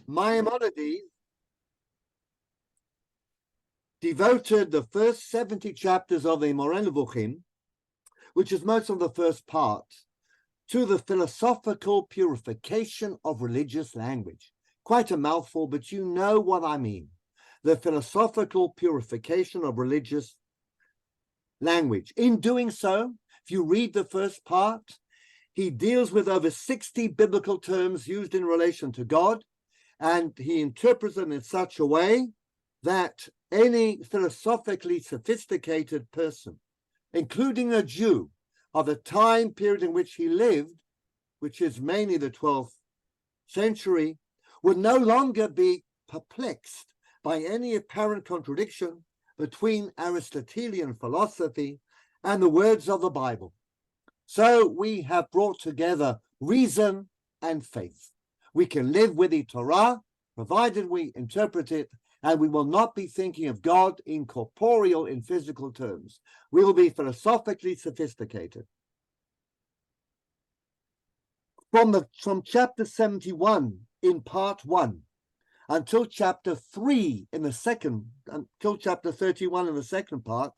Maimonides devoted the first 70 chapters of the Moreh Nevukhim, which is most of the first part, to the philosophical purification of religious language. Quite a mouthful, but you know what I mean. The philosophical purification of religious language. In doing so, if you read the first part, he deals with over 60 biblical terms used in relation to God, and he interprets them in such a way that any philosophically sophisticated person, including a Jew of the time period in which he lived, which is mainly the 12th century, would no longer be perplexed by any apparent contradiction between Aristotelian philosophy and the words of the Bible. So we have brought together reason and faith. We can live with the Torah, provided we interpret it, and we will not be thinking of God in corporeal, in physical terms. We will be philosophically sophisticated. From chapter 71 in part 1 until chapter 3 in the second, until chapter 31 in the second part,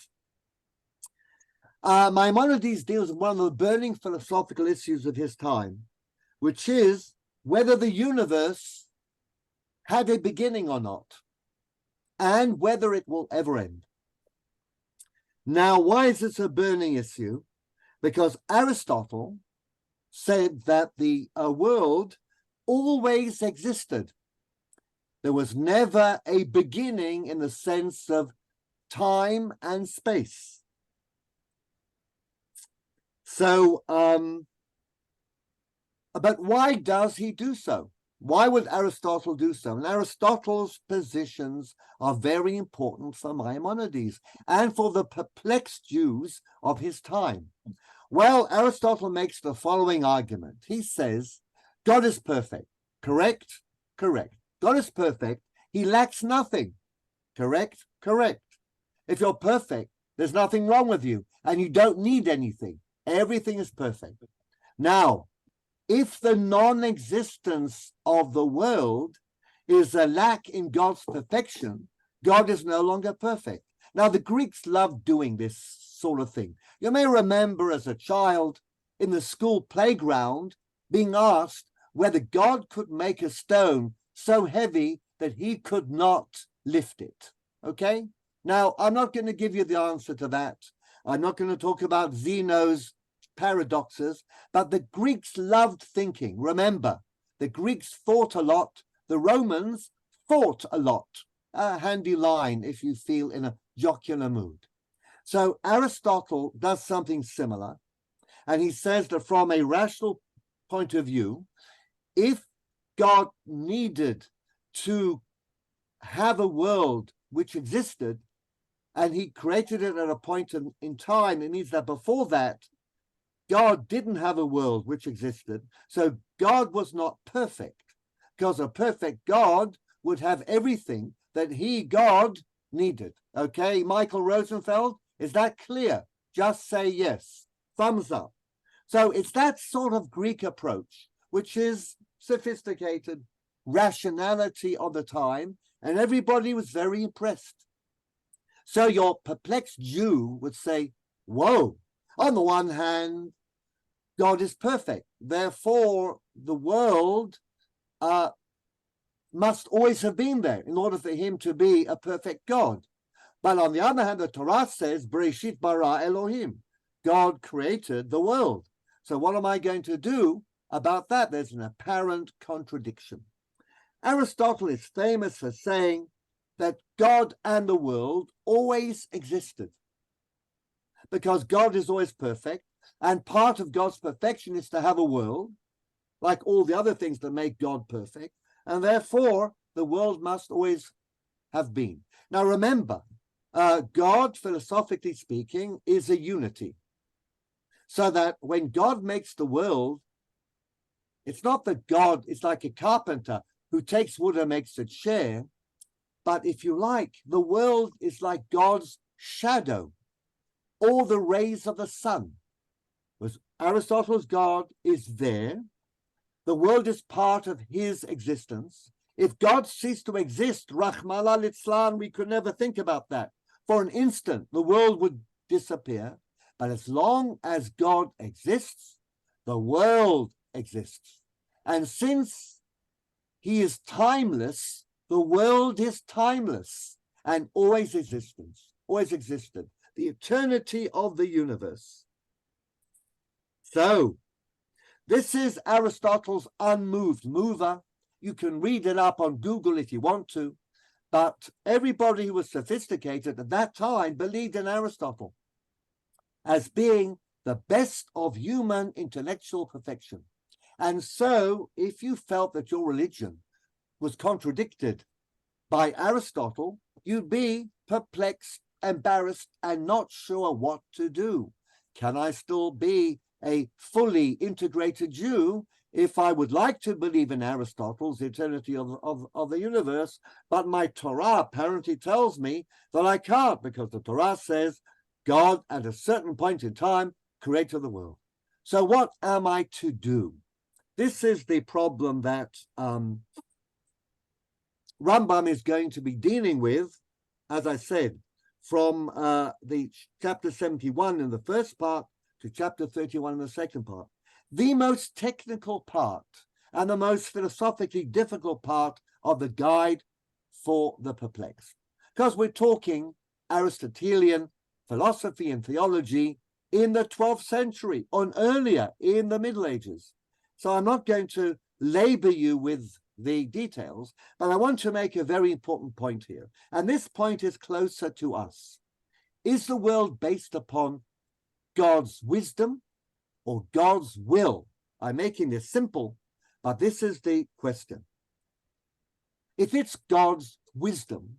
Maimonides deals with one of the burning philosophical issues of his time, which is whether the universe had a beginning or not, and whether it will ever end. Now, why is this a burning issue? Because Aristotle said that the world always existed. There was never a beginning in the sense of time and space. So, but why does he do so? Why would Aristotle do so? And Aristotle's positions are very important for Maimonides and for the perplexed Jews of his time. Well, Aristotle makes the following argument. He says, God is perfect. Correct? Correct. God is perfect. He lacks nothing. Correct? Correct. If you're perfect, there's nothing wrong with you, and you don't need anything. Everything is perfect. Now, if the non-existence of the world is a lack in God's perfection, God is no longer perfect. Now, the Greeks loved doing this sort of thing. You may remember as a child in the school playground being asked whether God could make a stone so heavy that he could not lift it. Okay? Now, I'm not going to give you the answer to that. I'm not going to talk about Zeno's paradoxes, but the Greeks loved thinking. Remember, the Greeks thought a lot. The Romans fought a lot. A handy line if you feel in a jocular mood. So Aristotle does something similar, and he says that from a rational point of view, if God needed to have a world which existed, and he created it at a point in time, it means that before that, God didn't have a world which existed, so God was not perfect, because a perfect God would have everything that he, God, needed. Okay, Michael Rosenfeld, is that clear? Just say yes. Thumbs up. So it's that sort of Greek approach, which is sophisticated rationality of the time, and everybody was very impressed. So your perplexed Jew would say, whoa, on the one hand, God is perfect. Therefore, the world must always have been there in order for him to be a perfect God. But on the other hand, the Torah says, Bereshit bara Elohim. God created the world. So what am I going to do about that? There's an apparent contradiction. Aristotle is famous for saying that God and the world always existed, because God is always perfect, and part of God's perfection is to have a world, like all the other things that make God perfect, and therefore the world must always have been. Now remember, God, philosophically speaking, is a unity. So that when God makes the world, it's not that God is like a carpenter who takes wood and makes a chair, but if you like, the world is like God's shadow, or the rays of the sun. Because Aristotle's God is there. The world is part of his existence. If God ceased to exist, Rahmana litzlan, we could never think about that. For an instant, the world would disappear. But as long as God exists, the world exists. And since he is timeless, the world is timeless and always existed. The eternity of the universe. So, this is Aristotle's unmoved mover. You can read it up on Google if you want to, but everybody who was sophisticated at that time believed in Aristotle as being the best of human intellectual perfection. And so, if you felt that your religion was contradicted by Aristotle, you'd be perplexed, embarrassed, and not sure what to do. Can I still be a fully integrated Jew if I would like to believe in Aristotle's eternity of the universe, but my Torah apparently tells me that I can't, because the Torah says God at a certain point in time created the world. So what am I to do? This is the problem that Rambam is going to be dealing with, as I said, from the chapter 71 in the first part to chapter 31 in the second part. The most technical part and the most philosophically difficult part of the guide for the perplexed. Because we're talking Aristotelian philosophy and theology in the 12th century, or earlier in the Middle Ages. So I'm not going to labor you with the details, but I want to make a very important point here. And this point is closer to us. Is the world based upon God's wisdom or God's will? I'm making this simple, but this is the question. If it's God's wisdom,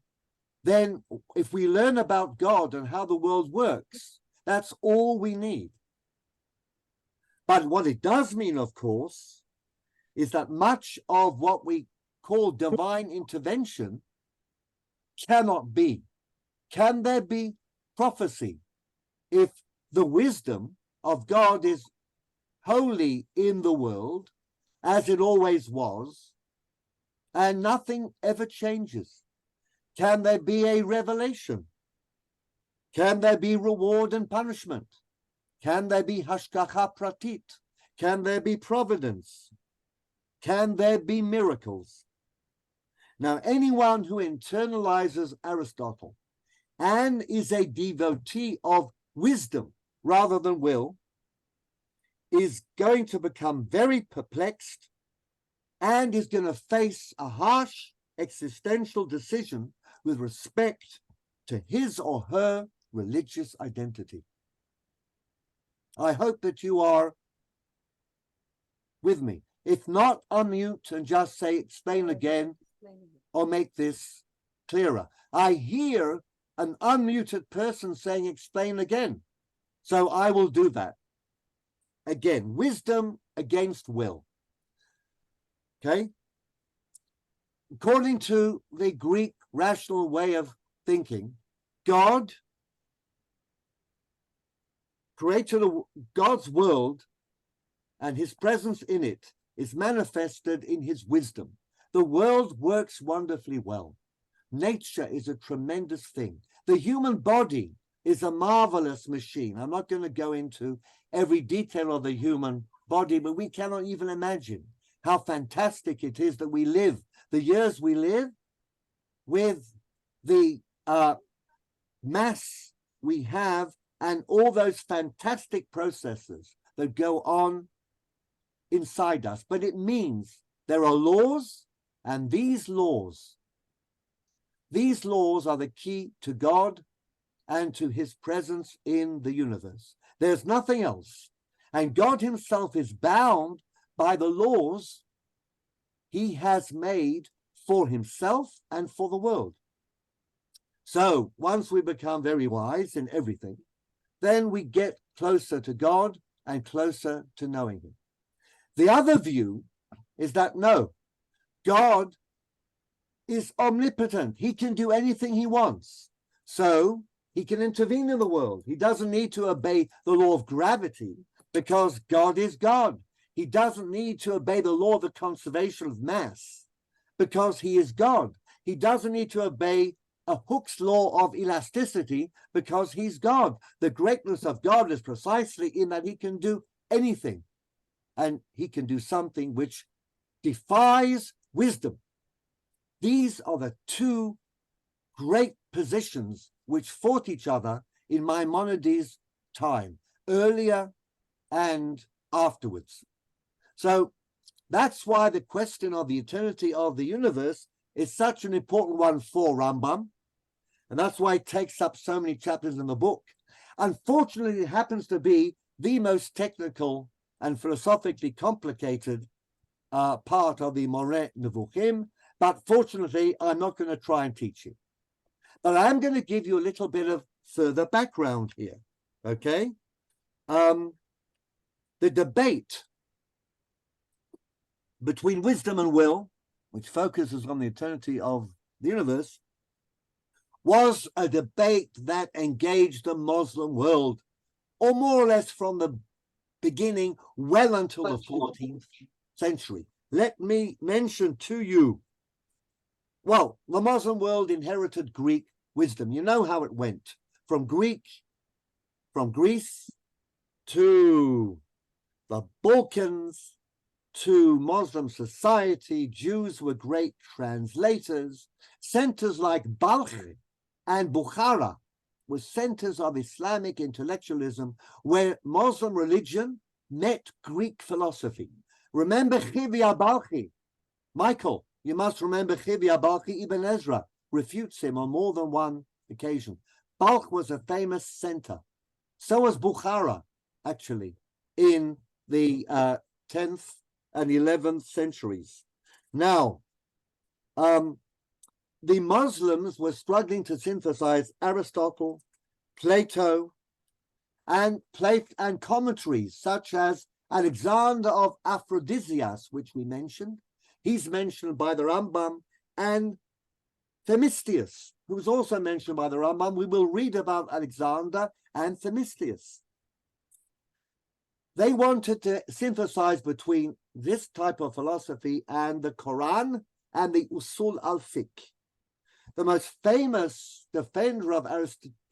then if we learn about God and how the world works, that's all we need. But what it does mean, of course, is that much of what we call divine intervention cannot be. Can there be prophecy if the wisdom of God is wholly in the world, as it always was, and nothing ever changes? Can there be a revelation? Can there be reward and punishment? Can there be hashgacha pratit? Can there be providence? Can there be miracles? Now, anyone who internalizes Aristotle and is a devotee of wisdom rather than will is going to become very perplexed and is going to face a harsh existential decision with respect to his or her religious identity. I hope that you are with me. If not, unmute and just say, explain again, or make this clearer. I hear an unmuted person saying, explain again. So I will do that. Again, wisdom against will. Okay? According to the Greek rational way of thinking, God created God's world, and his presence in it is manifested in his wisdom. The world works wonderfully well. Nature is a tremendous thing. The human body is a marvelous machine. I'm not going to go into every detail of the human body, but we cannot even imagine how fantastic it is that we live the years we live with the mass we have and all those fantastic processes that go on inside us. But it means there are laws, and these laws are the key to God and to his presence in the universe. There's nothing else. And God himself is bound by the laws he has made for himself and for the world. So once we become very wise in everything, then we get closer to God and closer to knowing him. The other view is that no, God is omnipotent. He can do anything he wants. So he can intervene in the world. He doesn't need to obey the law of gravity because God is God. He doesn't need to obey the law of the conservation of mass because he is God. He doesn't need to obey a Hooke's law of elasticity because he's God. The greatness of God is precisely in that he can do anything, and he can do something which defies wisdom. These are the two great positions which fought each other in Maimonides' time, earlier and afterwards. So that's why the question of the eternity of the universe is such an important one for Rambam, and that's why it takes up so many chapters in the book. Unfortunately, it happens to be the most technical and philosophically complicated part of the Moreh Nevukhim, but fortunately, I'm not going to try and teach it. But I'm going to give you a little bit of further background here, okay? The debate between wisdom and will, which focuses on the eternity of the universe, was a debate that engaged the Muslim world, or more or less from the beginning, well until the 14th century. Let me mention to you, well, the Muslim world inherited Greek wisdom. You know how it went from Greece to the Balkans to Muslim society. Jews were great translators. Centers like Balkh and Bukhara were centers of Islamic intellectualism where Muslim religion met Greek philosophy. Remember Chivya Balkhi. Michael, you must remember Chivya Balkhi. Ibn Ezra refutes him on more than one occasion. Balkh was a famous center. So was Bukhara, actually, in the 10th and 11th centuries. Now, the Muslims were struggling to synthesize Aristotle, Plato, and commentaries such as Alexander of Aphrodisias, which we mentioned. He's mentioned by the Rambam, and Themistius, who's also mentioned by the Rambam. We will read about Alexander and Themistius. They wanted to synthesize between this type of philosophy and the Quran and the Usul al-Fiqh. The most famous defender of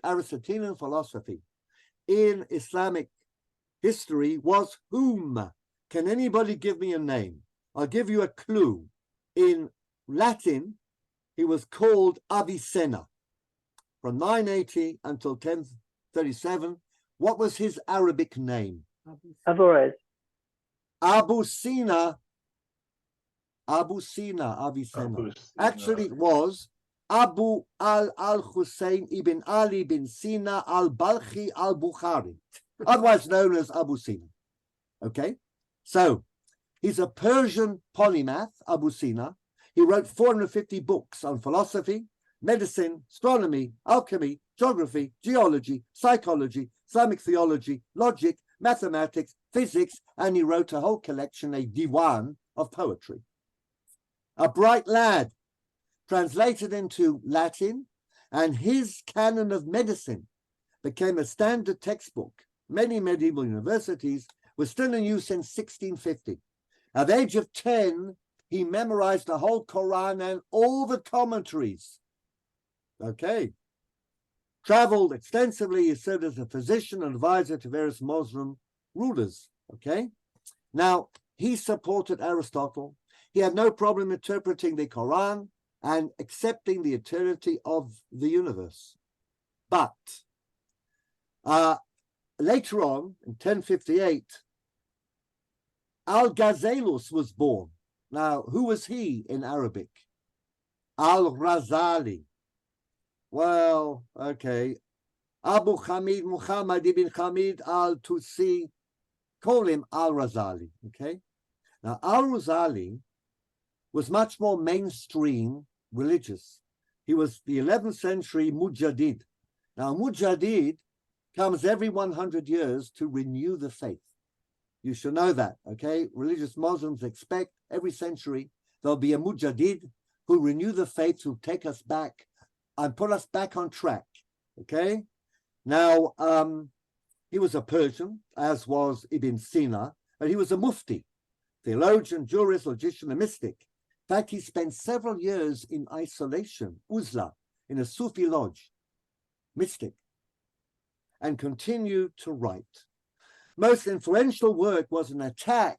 Aristotelian philosophy in Islamic history was whom? Can anybody give me a name? I'll give you a clue. In Latin, he was called Avicenna. From 980 until 1037, what was his Arabic name? Averroes. Avicenna. Actually, it was Abu al-Hussein ibn Ali bin Sina al-Balkhi al-Bukhari, otherwise known as Abu Sina. Okay, so he's a Persian polymath, Abu Sina. He wrote 450 books on philosophy, medicine, astronomy, alchemy, geography, geology, psychology, Islamic theology, logic, mathematics, physics, and he wrote a whole collection, a diwan, of poetry. A bright lad, translated into Latin, and his canon of medicine became a standard textbook. Many medieval universities were still in use in 1650. At the age of 10, he memorized the whole Quran and all the commentaries. Okay. Traveled extensively. He served as a physician and advisor to various Muslim rulers. Okay. Now, he supported Aristotle. He had no problem interpreting the Quran and accepting the eternity of the universe. But later on, in 1058, Al-Ghazalus was born. Now, who was he in Arabic? Al-Razali. Well, okay. Abu Hamid Muhammad ibn Hamid al-Tusi, call him Al-Razali, okay? Now, Al-Razali was much more mainstream religious. He was the 11th century Mujaddid. Now, Mujaddid comes every 100 years to renew the faith. You should know that, okay? Religious Muslims expect every century there'll be a Mujaddid who renew the faith, who take us back and put us back on track, okay? Now, he was a Persian, as was Ibn Sina, but he was a mufti, theologian, jurist, logician, and mystic. In fact, he spent several years in isolation, uzla, in a Sufi lodge, mystic, and continued to write. Most influential work was an attack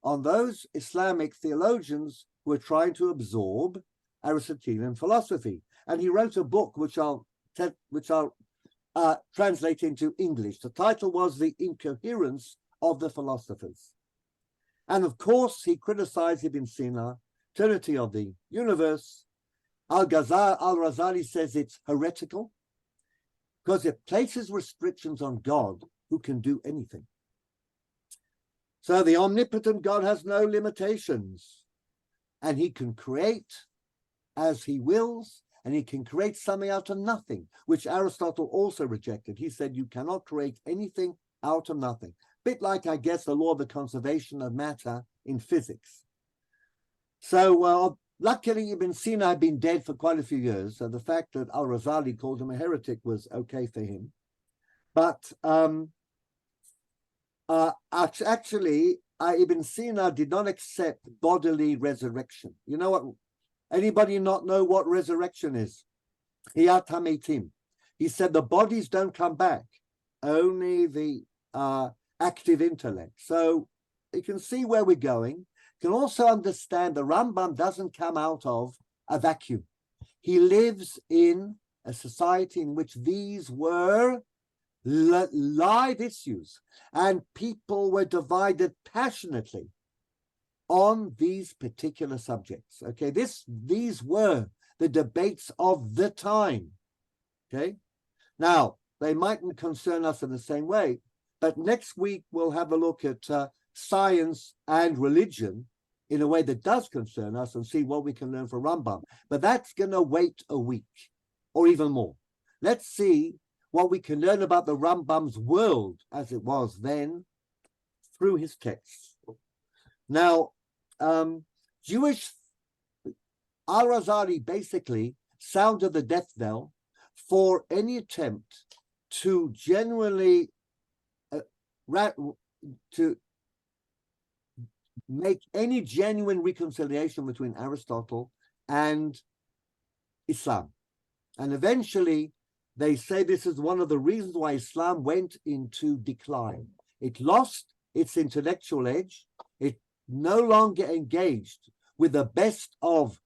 on those Islamic theologians who were trying to absorb Aristotelian philosophy. And he wrote a book which I'll translate into English. The title was The Incoherence of the Philosophers. And of course, he criticized Ibn Sina, eternity of the universe. Al-Razali says it's heretical because it places restrictions on God who can do anything. So the omnipotent God has no limitations, and he can create as he wills, and he can create something out of nothing, which Aristotle also rejected. He said you cannot create anything out of nothing. Bit like, I guess, the law of the conservation of matter in physics. So luckily, Ibn Sina had been dead for quite a few years, so the fact that Al-Razali called him a heretic was okay for him. But actually, Ibn Sina did not accept bodily resurrection. You know what? Anybody not know what resurrection is? Hiyat HaMeitim. He said the bodies don't come back, only the active intellect. So you can see where we're going. You can also understand the Rambam doesn't come out of a vacuum. He lives in a society in which these were live issues, and people were divided passionately on these particular subjects. Okay, these were the debates of the time. Okay, now they mightn't concern us in the same way, but next week we'll have a look at science and religion in a way that does concern us and see what we can learn from Rambam. But that's going to wait a week or even more. Let's see what we can learn about the Rambam's world as it was then through his texts. Now, Jewish Al-Razali basically sounded the death knell for any attempt to genuinely to make any genuine reconciliation between Aristotle and Islam. And eventually, they say this is one of the reasons why Islam went into decline. It lost its intellectual edge. It no longer engaged with the best of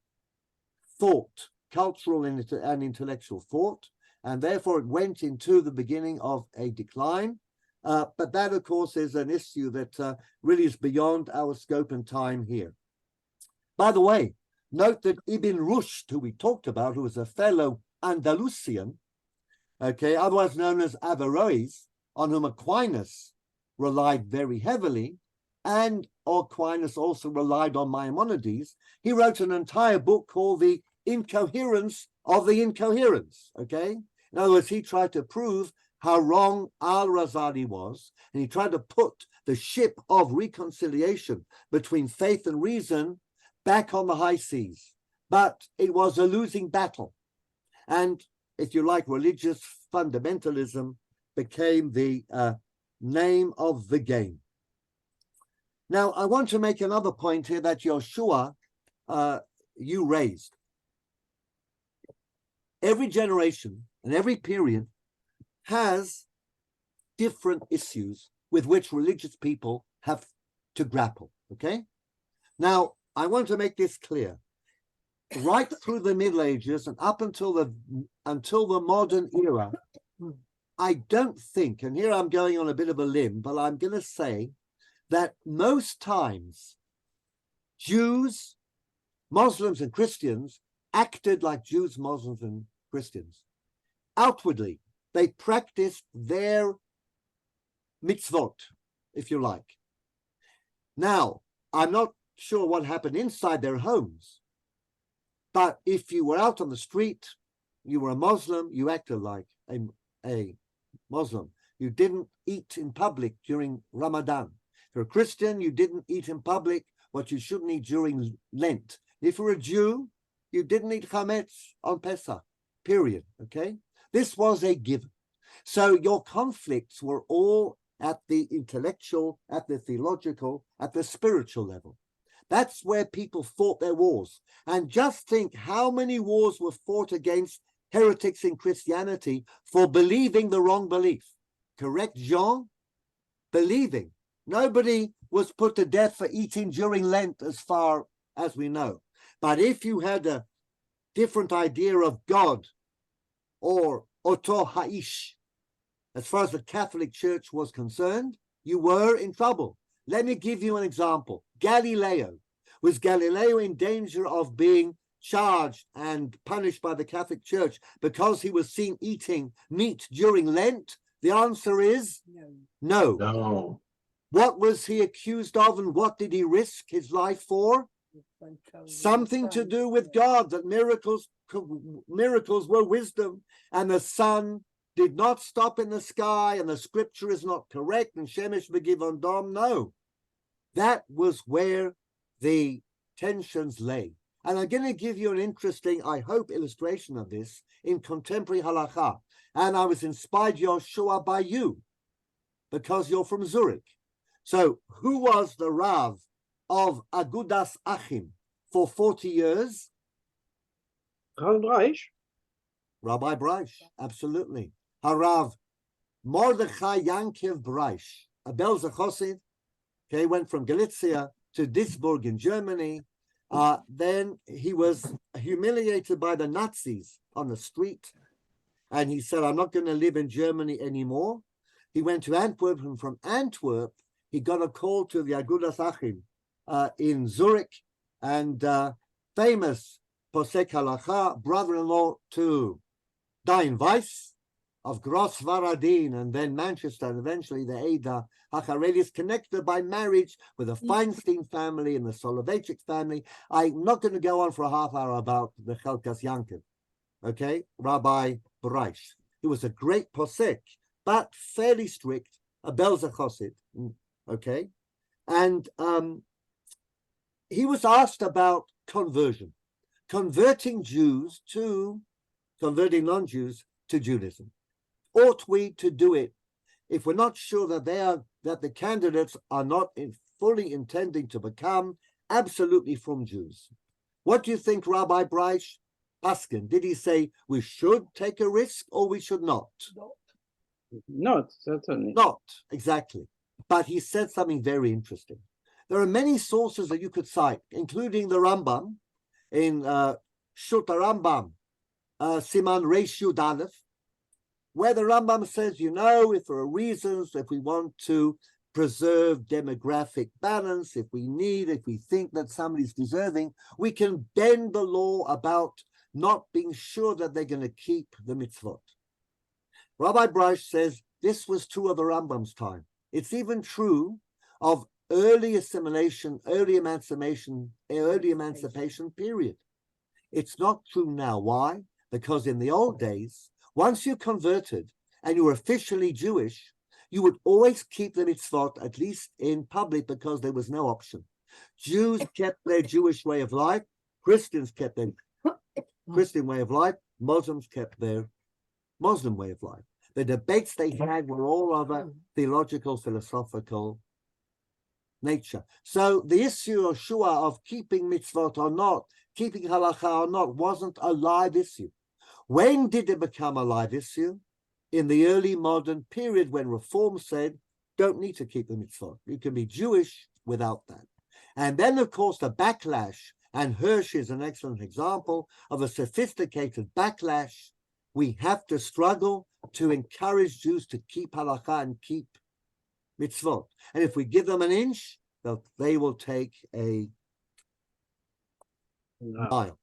thought, cultural and intellectual thought, and therefore it went into the beginning of a decline. But that, of course, is an issue that really is beyond our scope and time here. By the way, note that Ibn Rushd, who we talked about, who was a fellow Andalusian, okay, otherwise known as Averroes, on whom Aquinas relied very heavily, and Aquinas also relied on Maimonides. He wrote an entire book called The Incoherence of the Incoherence, okay? In other words, he tried to prove how wrong Al-Razali was, and he tried to put the ship of reconciliation between faith and reason back on the high seas. But it was a losing battle. And if you like, religious fundamentalism became the name of the game. Now, I want to make another point here that Yoshua, you raised. Every generation and every period has different issues with which religious people have to grapple, okay? Now, I want to make this clear. Right through the Middle Ages and up until the modern era, I don't think, and here I'm going on a bit of a limb, but I'm going to say that most times Jews, Muslims, and Christians acted like Jews, Muslims, and Christians. Outwardly, they practiced their mitzvot, if you like. Now, I'm not sure what happened inside their homes, but if you were out on the street, you were a Muslim, you acted like a Muslim. You didn't eat in public during Ramadan. If you're a Christian, you didn't eat in public what you shouldn't eat during Lent. If you're a Jew, you didn't eat chametz on Pesach, period, okay? This was a given. So your conflicts were all at the intellectual, at the theological, at the spiritual level. That's where people fought their wars. And just think how many wars were fought against heretics in Christianity for believing the wrong belief. Correct, Jean? Believing. Nobody was put to death for eating during Lent, as far as we know. But if you had a different idea of God, or Oto Haish, as far as the Catholic Church was concerned, you were in trouble. Let me give you an example. Galileo. Was Galileo in danger of being charged and punished by the Catholic Church because he was seen eating meat during Lent? The answer is no. No. What was he accused of, and what did he risk his life for? Something to do with God, that miracles were wisdom, and the sun did not stop in the sky, and the scripture is not correct, and Shemesh Begivon Dom. No, that was where the tensions lay. And I'm going to give you an interesting, I hope, illustration of this in contemporary halakha. And I was inspired, Yoshua, by you, because you're from Zurich. So who was the Rav of Agudas Achim for 40 years? Rabbi Breish, absolutely. Harav Mordechai Yankiv Breish, a Belzer Chosid, okay, went from Galicia to Duisburg in Germany. Then he was humiliated by the Nazis on the street, and he said, I'm not going to live in Germany anymore. He went to Antwerp, and from Antwerp, he got a call to the Agudas Achim in Zurich, and famous Posek Halacha, brother-in-law to Dain Weiss of Gross Varadin, and then Manchester, and eventually the Eda Hacharedis, connected by marriage with the Feinstein family and the Soloveitchik family. I'm not going to go on for a half hour about the Chelkas Yankiv, okay? Rabbi Breish. He was a great posek, but fairly strict, a Belzer Chosid, okay? And he was asked about converting non-Jews to Judaism. Ought we to do it if we're not sure that the candidates are not fully intending to become absolutely from Jews? What do you think, Rabbi Breish Paskin? Did he say we should take a risk or we should not? Not, certainly. Not, exactly. But he said something very interesting. There are many sources that you could cite, including the Rambam in Shut Rambam, Siman Reish Yud Aleph, where the Rambam says, if there are reasons, if we want to preserve demographic balance, if we think that somebody's deserving, we can bend the law about not being sure that they're going to keep the mitzvot. Rabbi Breish says this was true of the Rambam's time. It's even true of early assimilation, early emancipation period. It's not true now. Why? Because in the old days, once you converted and you were officially Jewish, you would always keep the mitzvot, at least in public, because there was no option. Jews kept their Jewish way of life, Christians kept their Christian way of life, Muslims kept their Muslim way of life. The debates they had were all of a theological, philosophical nature. So the issue of Shua of keeping mitzvot or not, keeping halacha or not, wasn't a live issue. When did it become a live issue? In the early modern period, when Reform said, don't need to keep the mitzvot. You can be Jewish without that. And then, of course, the backlash, and Hirsch is an excellent example of a sophisticated backlash. We have to struggle to encourage Jews to keep halakha and keep mitzvot. And if we give them an inch, they will take a mile.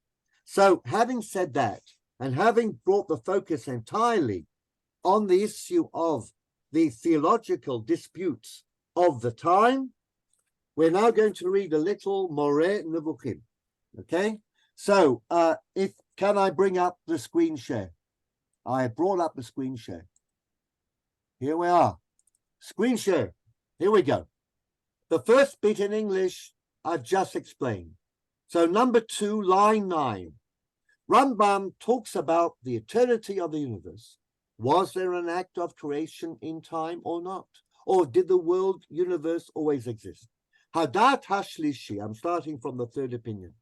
So having said that, and having brought the focus entirely on the issue of the theological disputes of the time, we're now going to read a little Moreh Nevukhim. Okay? So can I bring up the screen share? I brought up the screen share. Here we are. Screen share. Here we go. The first bit in English I've just explained. So number 2, line 9. Rambam talks about the eternity of the universe. Was there an act of creation in time or not? Or did the world universe always exist? Hadat hashlishi. I'm starting from the third opinion.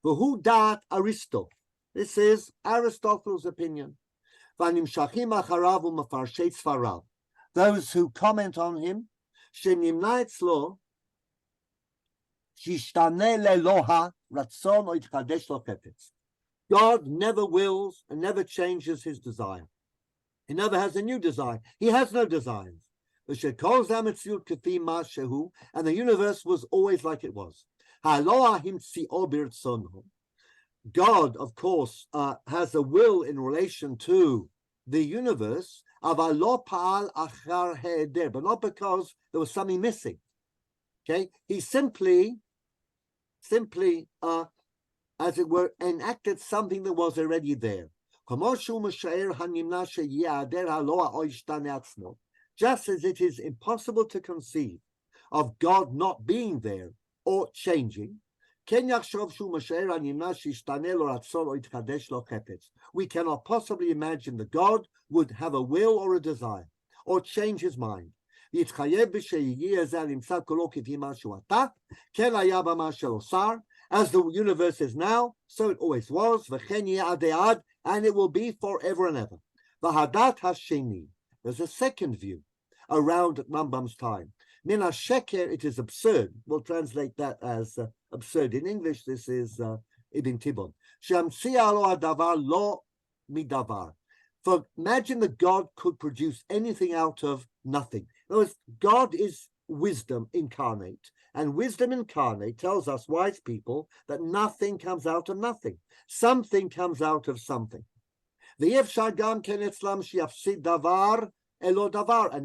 V'hu dat Aristo. This is Aristotle's opinion. V'nimshachim acharav u'mefarshei tzfarav. Those who comment on him, shenimna etzlo, shishtane leloha ratzon o yitchadesh lo chepetz. God never wills and never changes his desire. He never has a new desire. He has no desires. And the universe was always like it was. God, of course, has a will in relation to the universe, but not because there was something missing. Okay, he simply, as it were, enacted something that was already there. Just as it is impossible to conceive of God not being there or changing, we cannot possibly imagine that God would have a will or a desire or change his mind. As the universe is now, so it always was, and it will be forever and ever. There's a second view around Rambam's time. Min sheker, it is absurd. We'll translate that as absurd. In English, this is Ibn Tibbon. Lo midavar. For imagine that God could produce anything out of nothing. In other words, God is wisdom incarnate. And wisdom incarnate tells us, wise people, that nothing comes out of nothing. Something comes out of something. And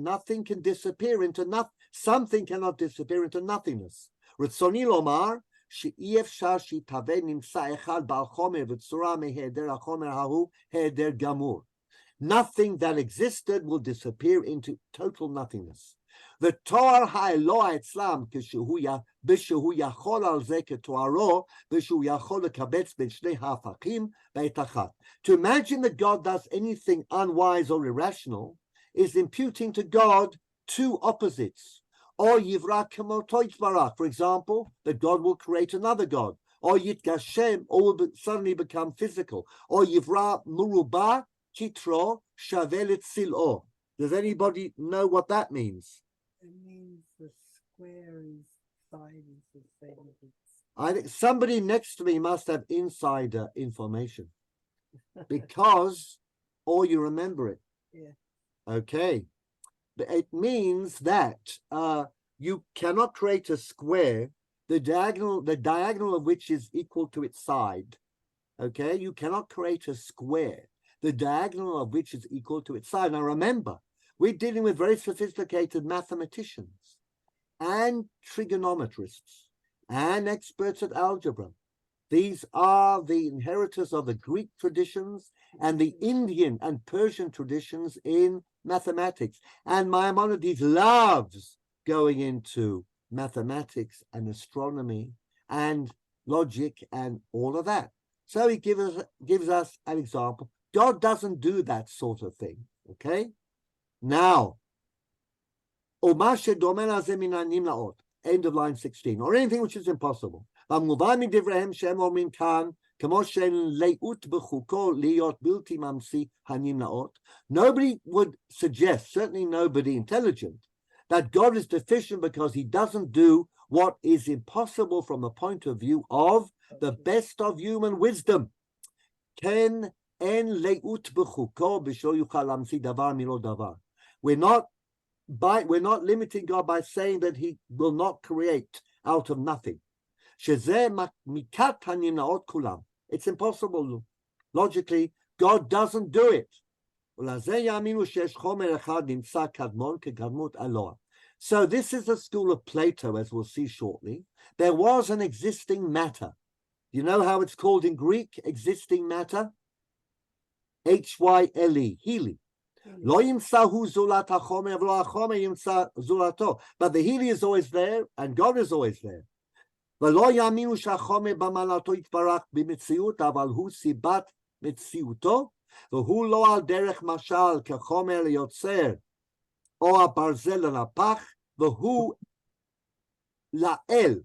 nothing can disappear into nothing. Something cannot disappear into nothingness. Nothing that existed will disappear into total nothingness. The Torah ha'eloah etzlam b'shehu yachol al zeh ketoaro b'shehu yachol lekabetz ben shnei ha'afakim b'et achat. To imagine that God does anything unwise or irrational is imputing to God two opposites. Or yivra k'moto yitbarach, for example, that God will create another God. Or yitgashem, or will suddenly become physical. Or yivra murubah kitro shavelet silo. Does anybody know what that means? It means the square side is the same as I think somebody next to me must have insider information because, or you remember it. Yeah. Okay. But it means that you cannot create a square, the diagonal of which is equal to its side. Okay. You cannot create a square, the diagonal of which is equal to its side. Now remember, we're dealing with very sophisticated mathematicians and trigonometrists and experts at algebra. These are the inheritors of the Greek traditions and the Indian and Persian traditions in mathematics. And Maimonides loves going into mathematics and astronomy and logic and all of that. So he gives us an example. God doesn't do that sort of thing, okay? Now, end of line 16, or anything which is impossible. Nobody would suggest, certainly nobody intelligent, that God is deficient because he doesn't do what is impossible from the point of view of the best of human wisdom. We're not limiting God by saying that he will not create out of nothing. It's impossible. Logically, God doesn't do it. So this is the school of Plato, as we'll see shortly. There was an existing matter. You know how it's called in Greek, existing matter? H-Y-L-E, Healy. But the Healy is always there, and God is always there. והוא לא על דרך משל כחומר יוצר או הברזל לנפח, והוא la'el.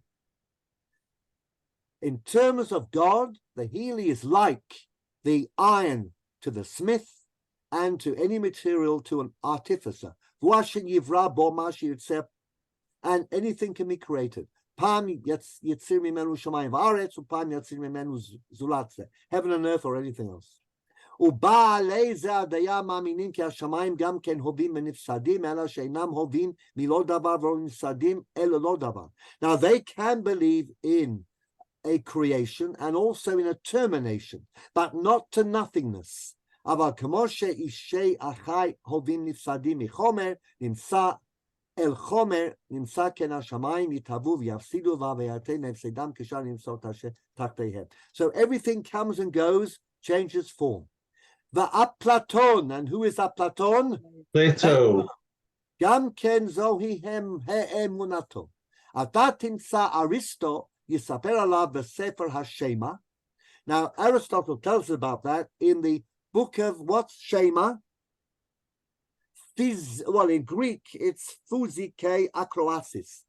In terms of God, the Healy is like the iron to the smith and to any material to an artificer. And anything can be created. Heaven and earth or anything else. ובעלי זה הדעה מאמינים כי השמיים גם כן הובים ונפסדים, אלא שאינם הובים מלא דבר ולא נפסדים, אלא לא דבר. Now they can believe in a creation and also in a termination, but not to nothingness. אבל כמו שאישי החי הובים נפסדים מחומר, נמצא אל חומר, נמצא כן השמיים יתהוו ויפסידו ויתן הפסדם כשאר נמצאות תחתיהם. So everything comes and goes, changes form. Platon, and who is Platon? Plato. גם כן זוהי האמונתו. אתה תמצא אריסטו יספר עליו בספר השמה. Now Aristotle tells us about that in the book of what's Shema? Well, in Greek it's physike akroasis.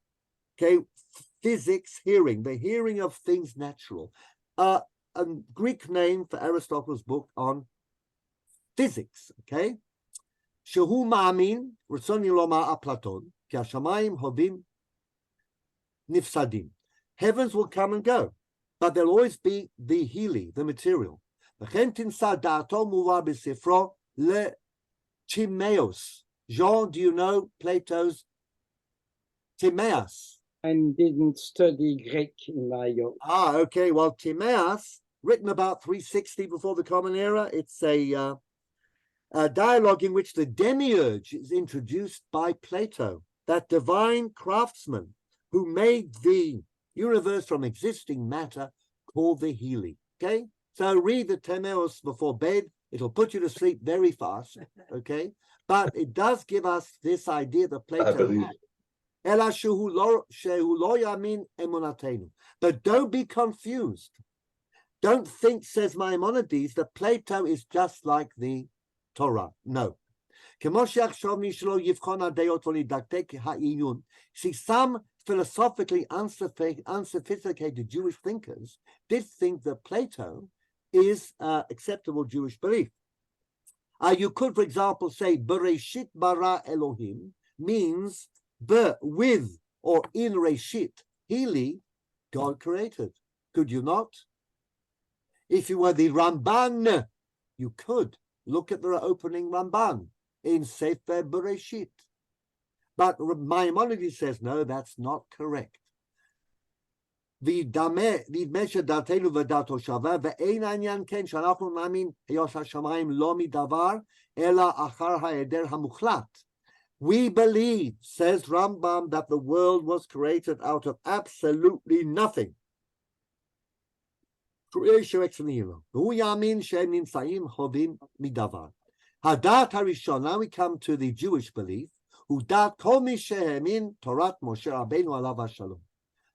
Okay, physics, hearing, the hearing of things natural. A Greek name for Aristotle's book on physics, okay? שהוא מאמין, רצוני לומר אפלטון, כי השמיים הובים נפסדים. Heavens will come and go, but there'll always be the Healy, the material. וכן תמצא דעתו מובא בספרו לטימאוס. Jean, do you know Plato's Timaeus? I didn't study Greek in my youth. Okay, well, Timaeus, written about 360 before the Common Era, it's a dialogue in which the demiurge is introduced by Plato, that divine craftsman who made the universe from existing matter called the Healy. Okay, so read the Timaeus before bed. It'll put you to sleep very fast. Okay, but it does give us this idea that Plato had. But don't be confused. Don't think, says Maimonides, that Plato is just like the Torah. No. See, some philosophically unsophisticated Jewish thinkers did think that Plato is acceptable Jewish belief. You could, for example, say Bereshit bara Elohim means with or in Reshit, Healy, God created. Could you not? If you were the Ramban, you could. Look at the opening Ramban in Sefer Bereshit. But Maimonides says, no, that's not correct. וידמשת דעתנו ודעתו שווה, ואין העניין כן שאנחנו נאמין היות השמיים לא מדבר, אלא אחר ההיעדר המוחלט. We believe, says Rambam, that the world was created out of absolutely nothing. Creation ex nihilo. והוא יאמין שהם נמצאים הובים מדבר. הדעת הראשון, now we come to the Jewish belief, הוא דעת כל מי שהאמין תורת משה רבנו עליו השלום.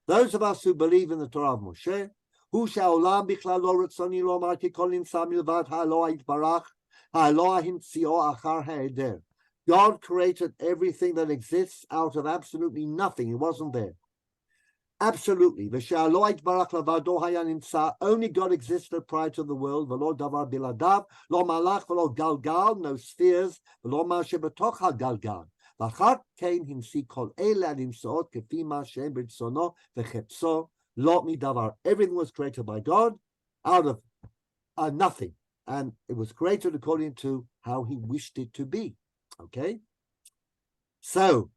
Those of us who believe in the Torah of Moshe, הוא שהעולם בכלל לא רצוני לומר כי כל נמצא מלבד האלוה יתברך, האלוה המציאו אחר ההיעדר. God created everything that exists out of absolutely nothing. It wasn't there. Absolutely. ושהאלוה יתברך לבדו היה נמצא. Only God existed prior to the world, ולא דבר בלעדיו, לא מלאך ולא גלגל, no spheres, ולא מה שבתוך הגלגל. ואחר כן המציא כל אלה הנמצאות כפי מה שהם ברצונו וחפצו, לא מדבר. Everything was created by God out of nothing. And it was created according to how he wished it to be. Okay? So,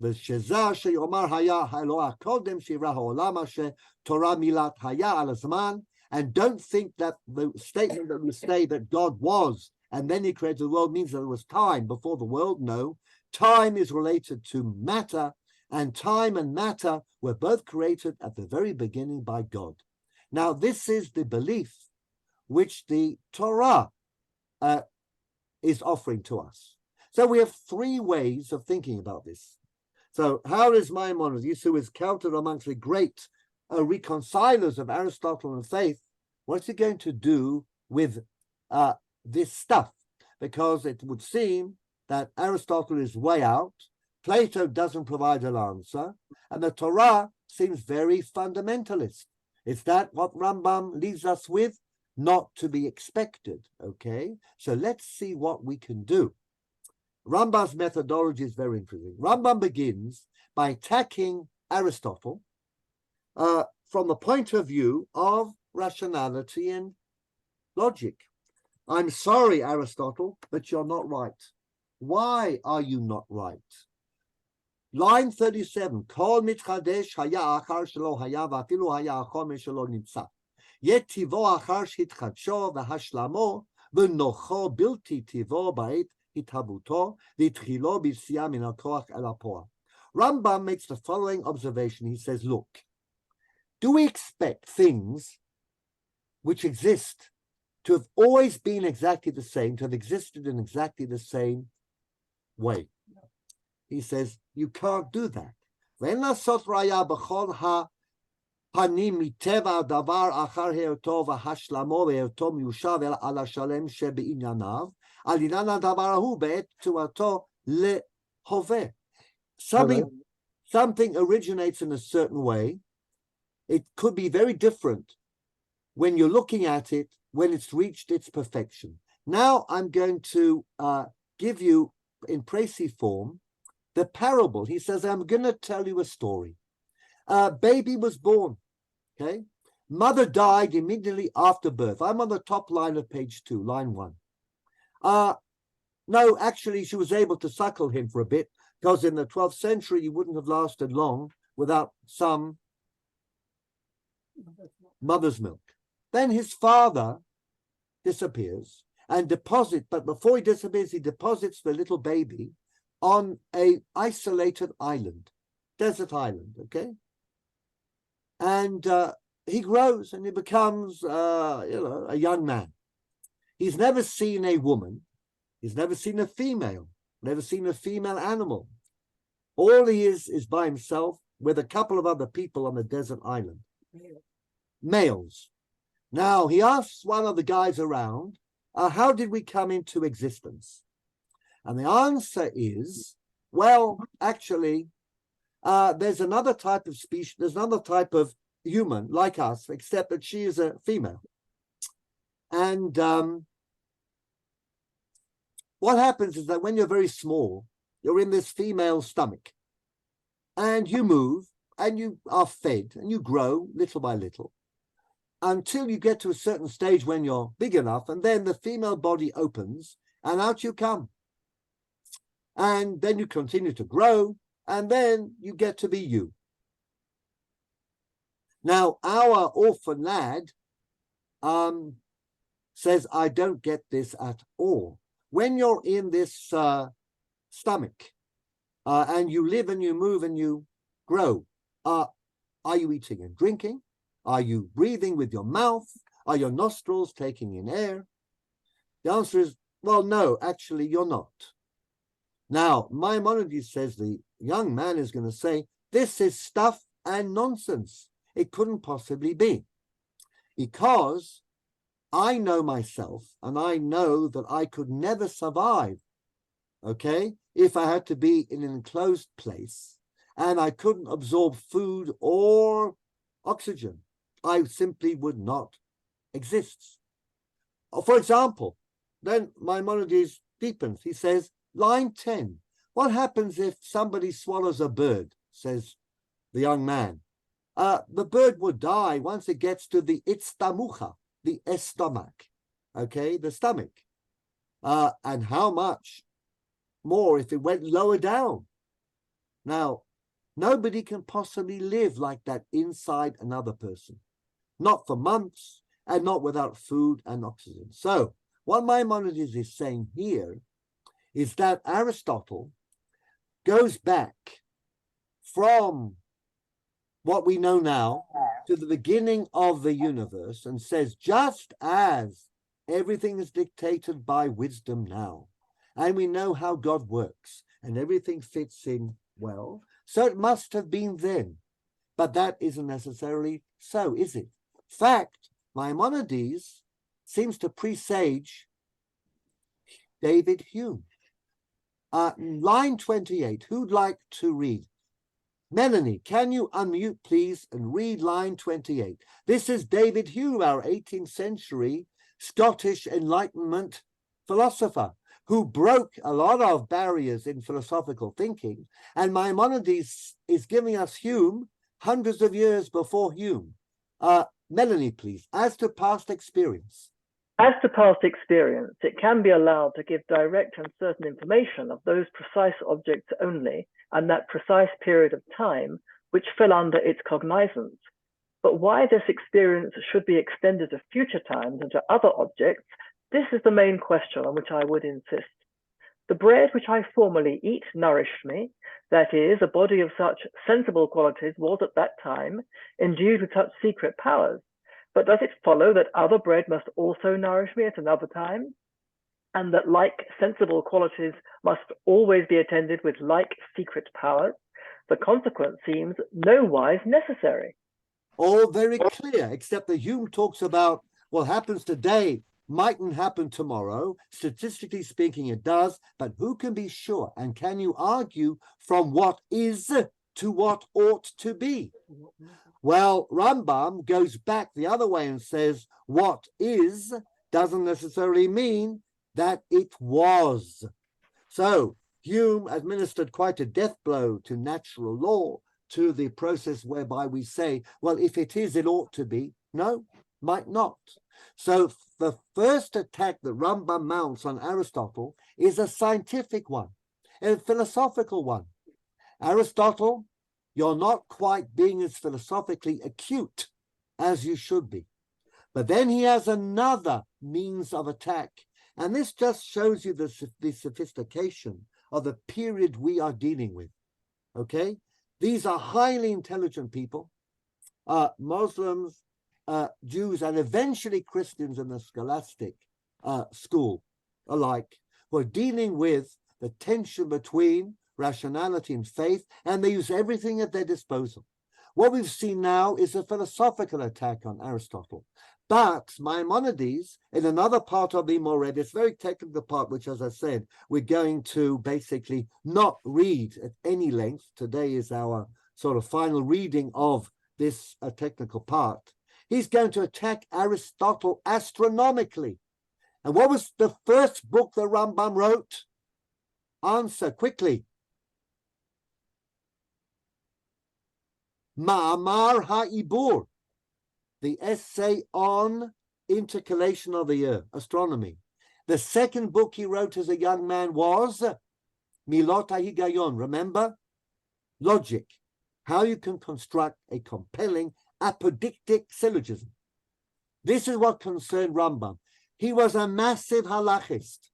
ושזה שיאמר היה האלוה קודם שיברא העולם אשר תורה מילת היה על הזמן, and don't think that the statement that we say that God was and then he created the world means that there was time before the world. No. Time is related to matter, and time and matter were both created at the very beginning by God. Now, this is the belief which the Torah is offering to us. So we have three ways of thinking about this. So how is Maimonides, who is counted amongst the great reconcilers of Aristotle and faith, what's he going to do with this stuff? Because it would seem that Aristotle is way out, Plato doesn't provide an answer, and the Torah seems very fundamentalist. Is that what Rambam leaves us with? Not to be expected, okay? So let's see what we can do. Rambam's methodology is very interesting. Rambam begins by attacking Aristotle from the point of view of rationality and logic. I'm sorry, Aristotle, but you're not right. Why are you not right? Line 37, Kol mitchadesh haya achar shelo haya v'afilu haya achor shelo nimtza. Yet tivo achar shitchadsho v'hashlamo v'nocho bilti tivo ba'et hitabuto v'tchilo b'yitziya min hakoach el hapoel. Rambam makes the following observation. He says, look, do we expect things which exist to have always been exactly the same, to have existed in exactly the same way? He says, you can't do that. ואין לעשות ראיה בכל הפנים מטבע הדבר אחר היותו והשלמו והיותו מיושב על השלם שבענייניו, על עניין הדבר ההוא בעת תנועתו להווה. Something originates in a certain way. It could be very different when you're looking at it, when it's reached its perfection. Now I'm going to give you in précis form the parable. He says, I'm going to tell you a story. Baby was born, okay? Mother died immediately after birth. I'm on the top line of page 2, line 1. No, actually, she was able to suckle him for a bit, because in the 12th century, you wouldn't have lasted long without some mother's milk. Then his father disappears and but before he disappears, he deposits the little baby on a isolated island, desert island, okay? And he grows and he becomes, a young man. He's never seen a woman. He's never seen a female, never seen a female animal. All he is by himself with a couple of other people on the desert island. Males. Now, he asks one of the guys around, how did we come into existence? And the answer is, well, actually, there's another type of species, there's another type of human like us, except that she is a female. And what happens is that when you're very small, you're in this female stomach, and you move, and you are fed, and you grow little by little, until you get to a certain stage when you're big enough, and then the female body opens, and out you come. And then you continue to grow, and then you get to be you. Now, our orphan lad says, I don't get this at all. When you're in this stomach, and you live and you move and you grow, are you eating and drinking? Are you breathing with your mouth? Are your nostrils taking in air? The answer is, well, no, actually, you're not. Now, Maimonides says the young man is going to say, this is stuff and nonsense. It couldn't possibly be. Because I know myself, and I know that I could never survive, okay, if I had to be in an enclosed place, and I couldn't absorb food or oxygen. I simply would not exist. For example, then Maimonides deepens. He says, line 10, what happens if somebody swallows a bird, says the young man? The bird would die once it gets to the itztamucha, the stomach, okay, the stomach. And how much more if it went lower down? Now, nobody can possibly live like that inside another person. Not for months, and not without food and oxygen. So, what Maimonides is saying here is that Aristotle goes back from what we know now to the beginning of the universe and says, just as everything is dictated by wisdom now, and we know how God works, and everything fits in well, so it must have been then. But that isn't necessarily so, is it? In fact, Maimonides seems to presage David Hume. Line 28, who'd like to read? Melanie, can you unmute, please, and read line 28? This is David Hume, our 18th century Scottish Enlightenment philosopher, who broke a lot of barriers in philosophical thinking. And Maimonides is giving us Hume hundreds of years before Hume. Melanie, please, as to past experience. As to past experience, it can be allowed to give direct and certain information of those precise objects only, and that precise period of time which fell under its cognizance. But why this experience should be extended to future times and to other objects, this is the main question on which I would insist. The bread which I formerly eat nourished me, that is, a body of such sensible qualities was at that time endued with such secret powers. But does it follow that other bread must also nourish me at another time? And that like sensible qualities must always be attended with like secret powers? The consequence seems nowise necessary. All very clear, except that Hume talks about what happens today mightn't happen tomorrow. Statistically speaking, it does, but who can be sure? And can you argue from what is to what ought to be? Well, Rambam goes back the other way and says what is doesn't necessarily mean that it was. So Hume administered quite a death blow to natural law, to the process whereby we say, well, if it is, it ought to be. No, might not. So the first attack that Rambam mounts on Aristotle is a scientific one, a philosophical one. Aristotle, you're not quite being as philosophically acute as you should be. But then he has another means of attack. And this just shows you the sophistication of the period we are dealing with. Okay? These are highly intelligent people, Muslims, Jews, and eventually Christians in the scholastic school alike, who are dealing with the tension between rationality and faith, and they use everything at their disposal. What we've seen now is a philosophical attack on Aristotle. But Maimonides, in another part of the Moreh, this very technical part, which, as I said, we're going to basically not read at any length. Today is our sort of final reading of this technical part. He's going to attack Aristotle astronomically. And what was the first book that Rambam wrote? Answer quickly. Ma'amar ha'ibur, the essay on intercalation of the year, astronomy. The second book he wrote as a young man was Milot HaHigayon. Remember? Logic. How you can construct a compelling apodictic syllogism. This is what concerned Rambam. He was a massive halachist,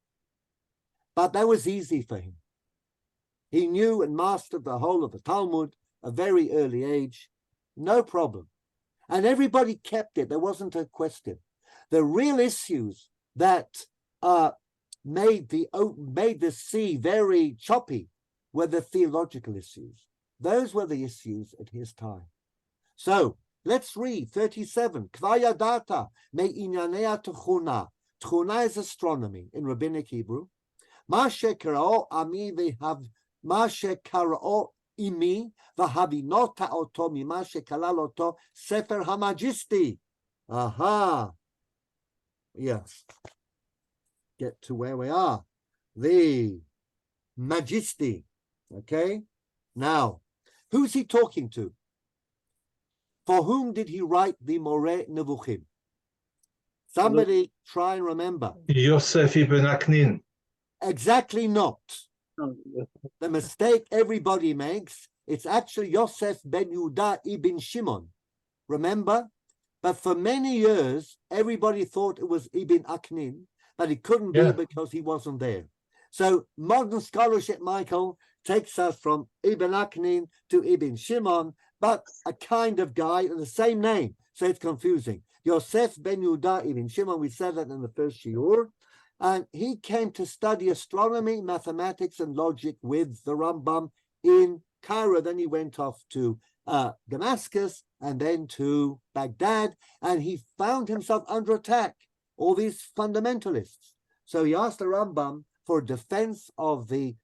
but that was easy for him. He knew and mastered the whole of the Talmud at a very early age, no problem. And everybody kept it. There wasn't a question. The real issues that made the sea very choppy were the theological issues. Those were the issues at his time. So let's read 37. Kvayadata me'inyanea tchuna. Tchuna is astronomy in rabbinic Hebrew. Ma shekara'o ami vehav ma shekara'o imi v'habinota oto mima shekalal oto sefer hamajisti. Aha. Yes. Get to where we are. The Majisti. Okay. Now, who's he talking to? For whom did he write the Moreh Nevukhim? Somebody try and remember. Yosef ibn Aknin. Exactly not. The mistake everybody makes, it's actually Yosef ben Yehuda ibn Shimon. Remember? But for many years, everybody thought it was Ibn Aknin, but it couldn't be because he wasn't there. So modern scholarship, Michael, takes us from Ibn Aknin to Ibn Shimon, but a kind of guy in the same name. So it's confusing. Yosef ben Yehuda ibn Shimon, we said that in the first Shiur. And he came to study astronomy, mathematics, and logic with the Rambam in Cairo. Then he went off to Damascus and then to Baghdad, and he found himself under attack, all these fundamentalists. So he asked the Rambam for a defense of the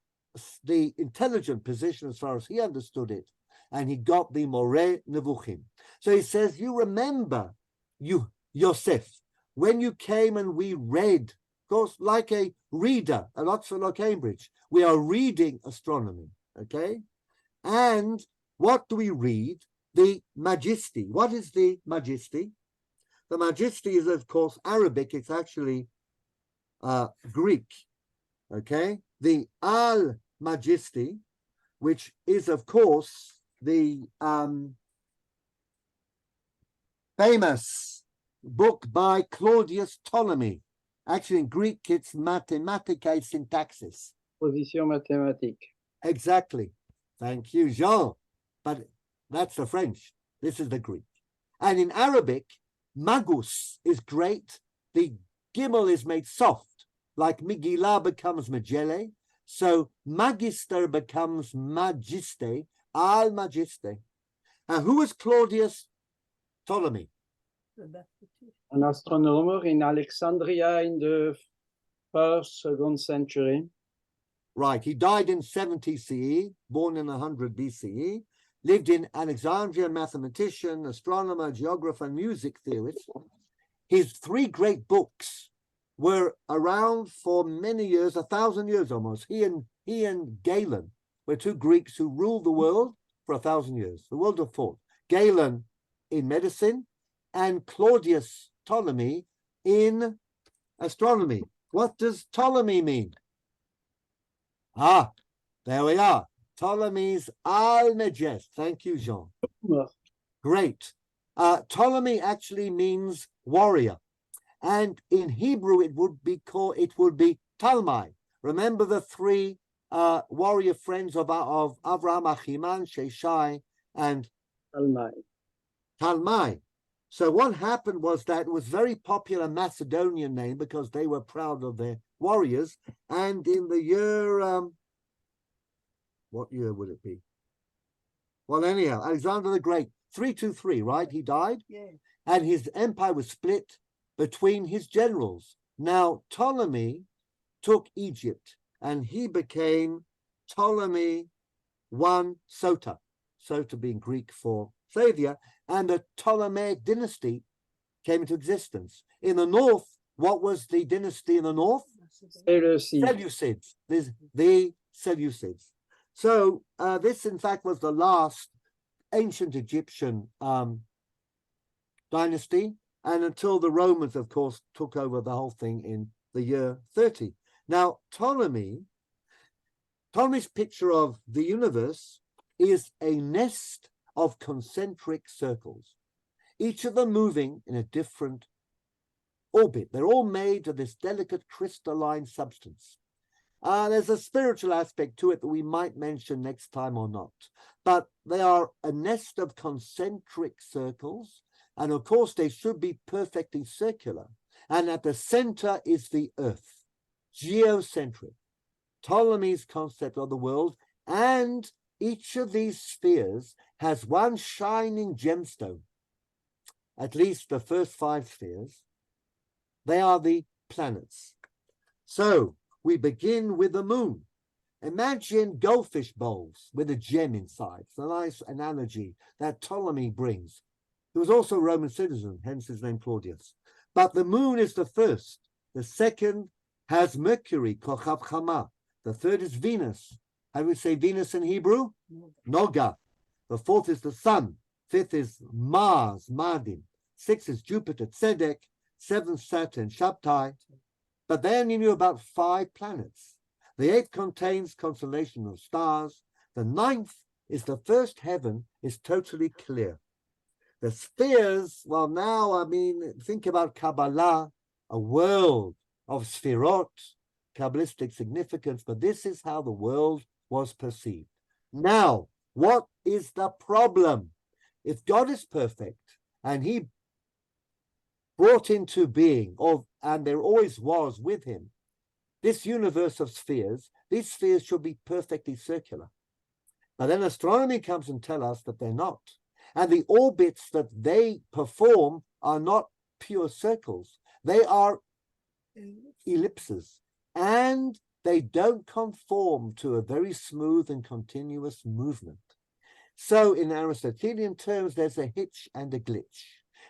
intelligent position as far as he understood it. and he got the Moreh Nevukhim. So he says, you remember, you Yosef, when you came and we read, of course, like a reader at Oxford or Cambridge, we are reading astronomy, okay? And what do we read? The Majesty. What is the Majesty? The Majesty is, of course, Arabic. It's actually Greek, okay? The Al Majesty, which is, of course, the famous book by Claudius Ptolemy. Actually, in Greek, it's Mathematicae Syntaxis. Position mathématique. Exactly. Thank you, Jean. But that's the French. This is the Greek. And in Arabic, Magus is great. The Gimel is made soft, like Megillah becomes Megele. So Magister becomes Magiste, Al Magiste. And who was Claudius Ptolemy? An astronomer in Alexandria in the 1st, 2nd century. Right, he died in 70 CE, born in 100 BCE, lived in Alexandria, mathematician, astronomer, geographer, music theorist. His 3 great books were around for many years, 1,000 years almost. He and Galen were 2 Greeks who ruled the world for 1,000 years. The world of thought. Galen in medicine and Claudius Ptolemy in astronomy. What does Ptolemy mean? Ah, there we are. Ptolemy's Almagest. Thank you, Jean. Great. Ptolemy actually means warrior. And in Hebrew, it would be Talmai. Remember the 3 warrior friends of Avraham, Achiman, Sheshai, and Talmai. So what happened was that it was very popular Macedonian name because they were proud of their warriors. And in the year, what year would it be? Well, anyhow, Alexander the Great, 323, right? He died. Yeah. And his empire was split between his generals. Now, Ptolemy took Egypt and he became Ptolemy I Sota. Sota being Greek for savior. And the Ptolemaic dynasty came into existence. In the north, what was the dynasty in the north? Seleucids. The Seleucids. So this, in fact, was the last ancient Egyptian dynasty, and until the Romans, of course, took over the whole thing in the year 30. Now, Ptolemy's picture of the universe is a nest of concentric circles, each of them moving in a different orbit. They're all made of this delicate crystalline substance. There's a spiritual aspect to it that we might mention next time or not, but they are a nest of concentric circles, and of course they should be perfectly circular, and at the center is the earth, geocentric, Ptolemy's concept of the world, and each of these spheres has one shining gemstone, at least the first 5 spheres. They are the planets. So we begin with the moon. Imagine goldfish bowls with a gem inside. It's a nice analogy that Ptolemy brings. He was also a Roman citizen, hence his name Claudius. But the moon is the first. The second has Mercury, Kochav Chama. The third is Venus. How do we say Venus in Hebrew? Noga. The 4th is the sun. 5th is Mars, Mardin. 6th is Jupiter, Tzedek. 7th, Saturn, Shabtai. But they only knew about 5 planets. The 8th contains constellation of stars. The 9th is the first heaven is totally clear. The spheres, well, now, I mean, think about Kabbalah, a world of sphirot, Kabbalistic significance, but this is how the world was perceived. Now, what is the problem? If God is perfect and he brought into being, and there always was with him, this universe of spheres, these spheres should be perfectly circular. But then astronomy comes and tells us that they're not. And the orbits that they perform are not pure circles. They are ellipses. And they don't conform to a very smooth and continuous movement. So in Aristotelian terms, there's a hitch and a glitch.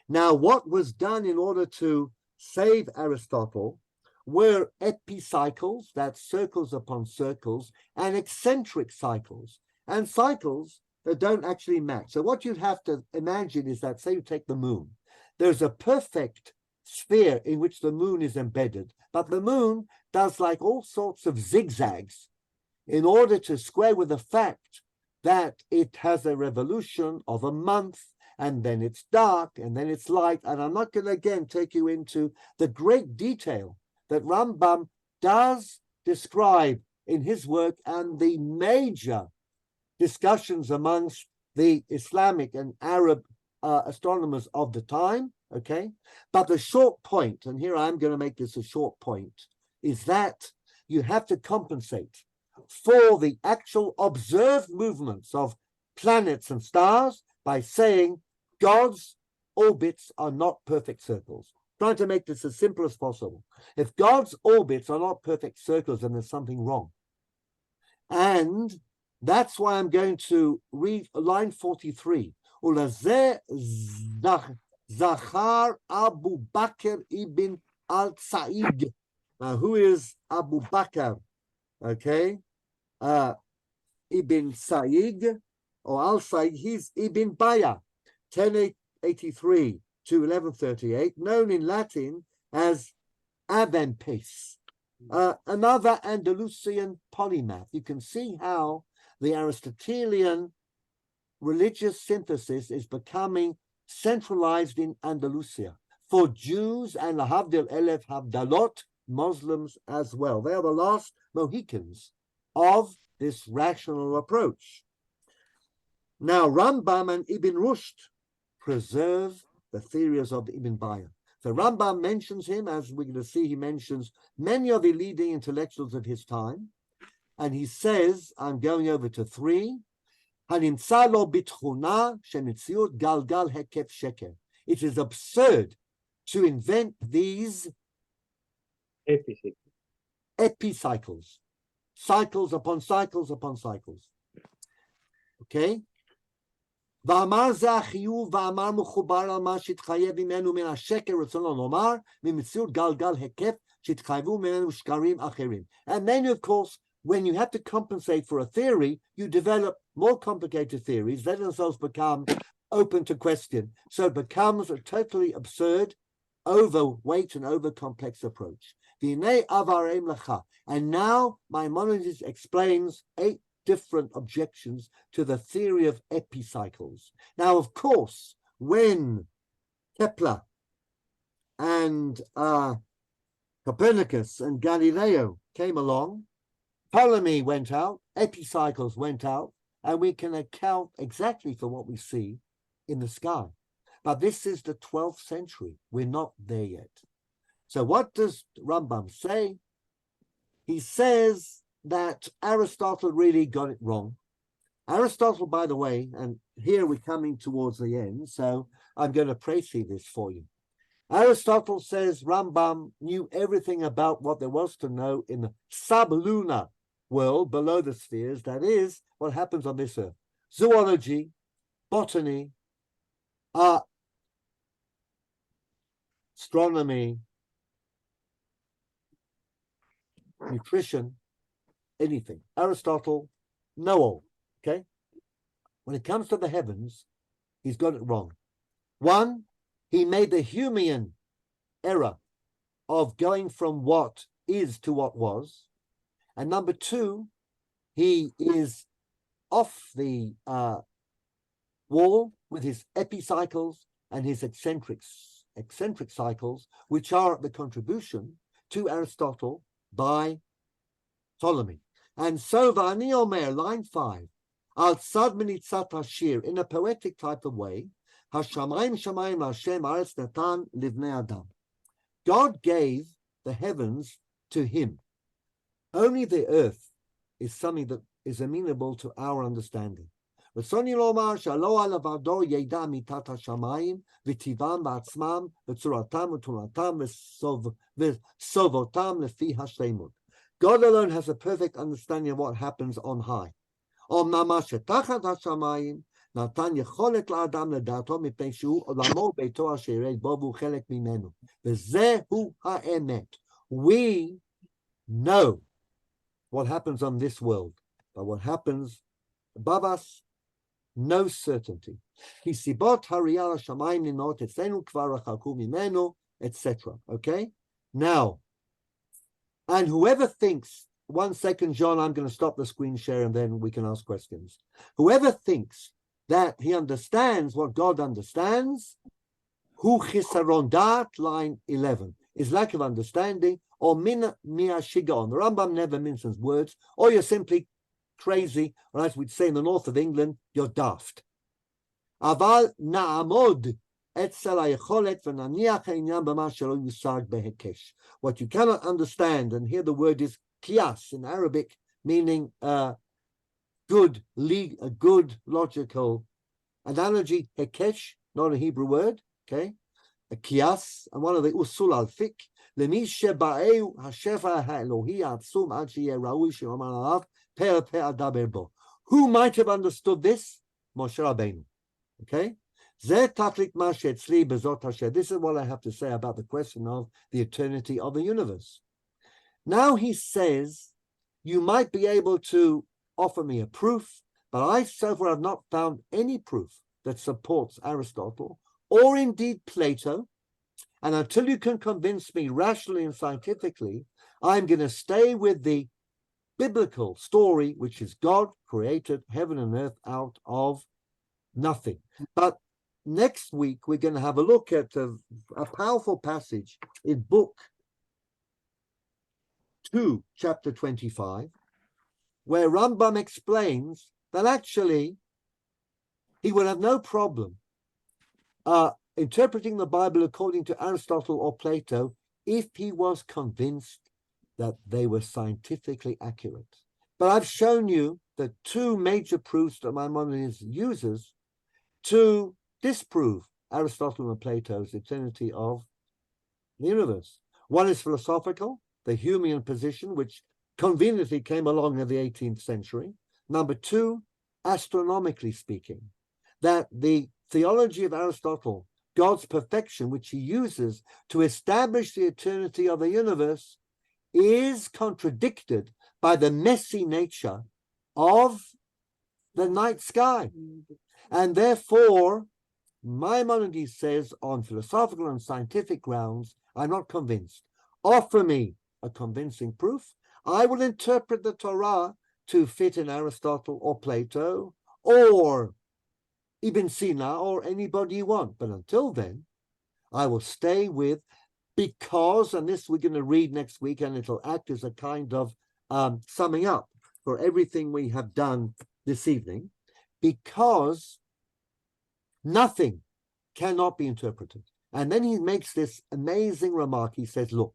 Now, what was done in order to save Aristotle were epicycles, that's circles upon circles, and eccentric cycles, and cycles that don't actually match. So what you'd have to imagine is that, say you take the moon, there's a perfect sphere in which the moon is embedded, but the moon does like all sorts of zigzags in order to square with the fact that it has a revolution of a month, and then it's dark, and then it's light. And I'm not going to again take you into the great detail that Rambam does describe in his work and the major discussions amongst the Islamic and Arab astronomers of the time, okay? But the short point, and here I'm going to make this a short point, is that you have to compensate for the actual observed movements of planets and stars by saying God's orbits are not perfect circles. Trying to make this as simple as possible. If God's orbits are not perfect circles, then there's something wrong. And that's why I'm going to read line 43. Ulazeh Zachar Abu Bakr ibn al-Sa'id. Now, who is Abu Bakr? Okay. Ibn Sa'id or al-Sa'id, he's Ibn Baya, 1083 to 1138, known in Latin as Avempes, another Andalusian polymath. You can see how the Aristotelian religious synthesis is becoming centralized in Andalusia for Jews and Lahavdil Elef Havdalot, Muslims as well. They are the last Mohicans of this rational approach. Now, Rambam and Ibn Rushd preserve the theories of the Ibn Baya. So Rambam mentions him, as we're going to see, he mentions many of the leading intellectuals of his time. And he says, I'm going over to 3, Hanimtza lo bitchuna shemitziut galgal hekef sheker. It is absurd to invent these epicycles, cycles upon cycles upon cycles. Okay? ואמר זה החיוב ואמר מחובר על מה שהתחייב ממנו מן השקר רצונו לומר ממציאות גלגל היקף שהתחייבו ממנו שקרים אחרים. And then, of course, when you have to compensate for a theory, you develop more complicated theories that themselves become open to question. So it becomes a totally absurd, overweight and over-complex approach. And now Maimonides explains 8 different objections to the theory of epicycles. Now, of course, when Kepler and Copernicus and Galileo came along, Ptolemy went out, epicycles went out, and we can account exactly for what we see in the sky. But this is the 12th century. We're not there yet. So what does Rambam say? He says that Aristotle really got it wrong. Aristotle, by the way, and here we're coming towards the end, so I'm going to précis this for you. Aristotle says Rambam knew everything about what there was to know in the sublunar world below the spheres, that is, what happens on this earth. Zoology, botany, astronomy, nutrition, anything. Aristotle, know all, okay? When it comes to the heavens, he's got it wrong. 1, he made the Humean error of going from what is to what was. And number 2, he is off the wall with his epicycles and his eccentric cycles, which are the contribution to Aristotle by Ptolemy. And so Vani Omer, line 5, Al Tzad Minitzat Hashir, in a poetic type of way, Hashamayim Shamayim Hashem Aretz Natan Livnei Adam. God gave the heavens to him. Only the earth is something that is amenable to our understanding. רצוני לומר שלא על לבדו ידע מיתת השמיים וטבעם בעצמם וצורתם ותמונתם וסובותם לפי השלמות. God alone has a perfect understanding of what happens on high. אומנם מה שתחת השמיים נתן יכולת לאדם לדעתו מפני שהוא עולמו ביתו אשר ירד בו והוא חלק ממנו. וזהו האמת. We know what happens on this world, but what happens above us, no certainty. כי סיבות הראייה לשמיים נמנות אצלנו כבר רחקו ממנו, etc. Okay? Now, and whoever thinks, 1 second, John, I'm going to stop the screen share and then we can ask questions. Whoever thinks that he understands what God understands, hu chisaron da'at, line 11, is lack of understanding, or min mia shigaon. The Rambam never mentions words, or you're simply crazy, or as we'd say in the north of England, you're daft. Aval na'amod etzel hayecholet v'naniach ha'inyan b'ma shelo yusag behekesh. What you cannot understand, and here the word is kias in Arabic, meaning a good logical analogy. Hekesh, not a Hebrew word, okay? A kias, and one of the usul al-fiqh. למי שבאהו השפע האלוהי העצום עד שיהיה ראוי שיאמר עליו פה פה אדבר בו. Who might have understood this? Moshe Rabbeinu. Okay? זה תכלית מה שאצלי בזאת אשר. This is what I have to say about the question of the eternity of the universe. Now he says, you might be able to offer me a proof, but I so far have not found any proof that supports Aristotle or indeed Plato. And until you can convince me rationally and scientifically, I'm going to stay with the biblical story, which is God created heaven and earth out of nothing. But next week, we're going to have a look at a powerful passage in book 2, chapter 25, where Rambam explains that actually he would have no problem interpreting the Bible according to Aristotle or Plato if he was convinced that they were scientifically accurate. But I've shown you the two major proofs that Maimonides uses to disprove Aristotle and Plato's eternity of the universe. One is philosophical, the Humean position, which conveniently came along in the 18th century. Number two, astronomically speaking, that the theology of Aristotle, God's perfection, which he uses to establish the eternity of the universe, is contradicted by the messy nature of the night sky. And therefore, Maimonides says, on philosophical and scientific grounds, I'm not convinced. Offer me a convincing proof. I will interpret the Torah to fit in Aristotle or Plato or Ibn Sina or anybody you want. But until then, I will stay with, because, and this we're going to read next week, and it'll act as a kind of summing up for everything we have done this evening, because nothing cannot be interpreted. And then he makes this amazing remark. He says, look,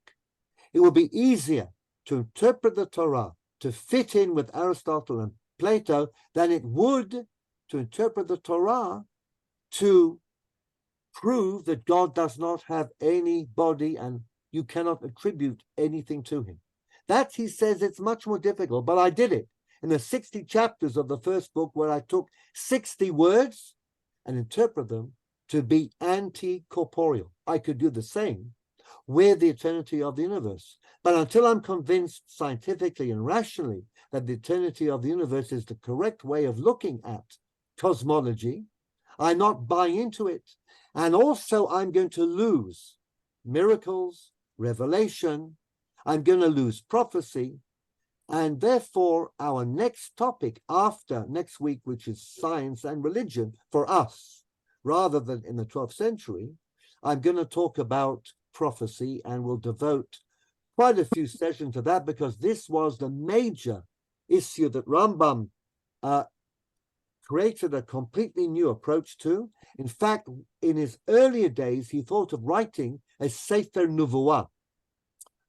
it will be easier to interpret the Torah to fit in with Aristotle and Plato than it would to interpret the Torah to prove that God does not have any body and you cannot attribute anything to him. That, he says, it's much more difficult, but I did it in the 60 chapters of the first book, where I took 60 words and interpret them to be anti-corporeal. I could do the same with the eternity of the universe. But until I'm convinced scientifically and rationally that the eternity of the universe is the correct way of looking at cosmology, I'm not buying into it. And also, I'm going to lose miracles, revelation, I'm going to lose prophecy, and therefore our next topic after next week, which is science and religion for us, rather than in the 12th century, I'm going to talk about prophecy, and we'll devote quite a few sessions to that, because this was the major issue that Rambam created a completely new approach to. In fact, in his earlier days, he thought of writing a Sefer Nevuah,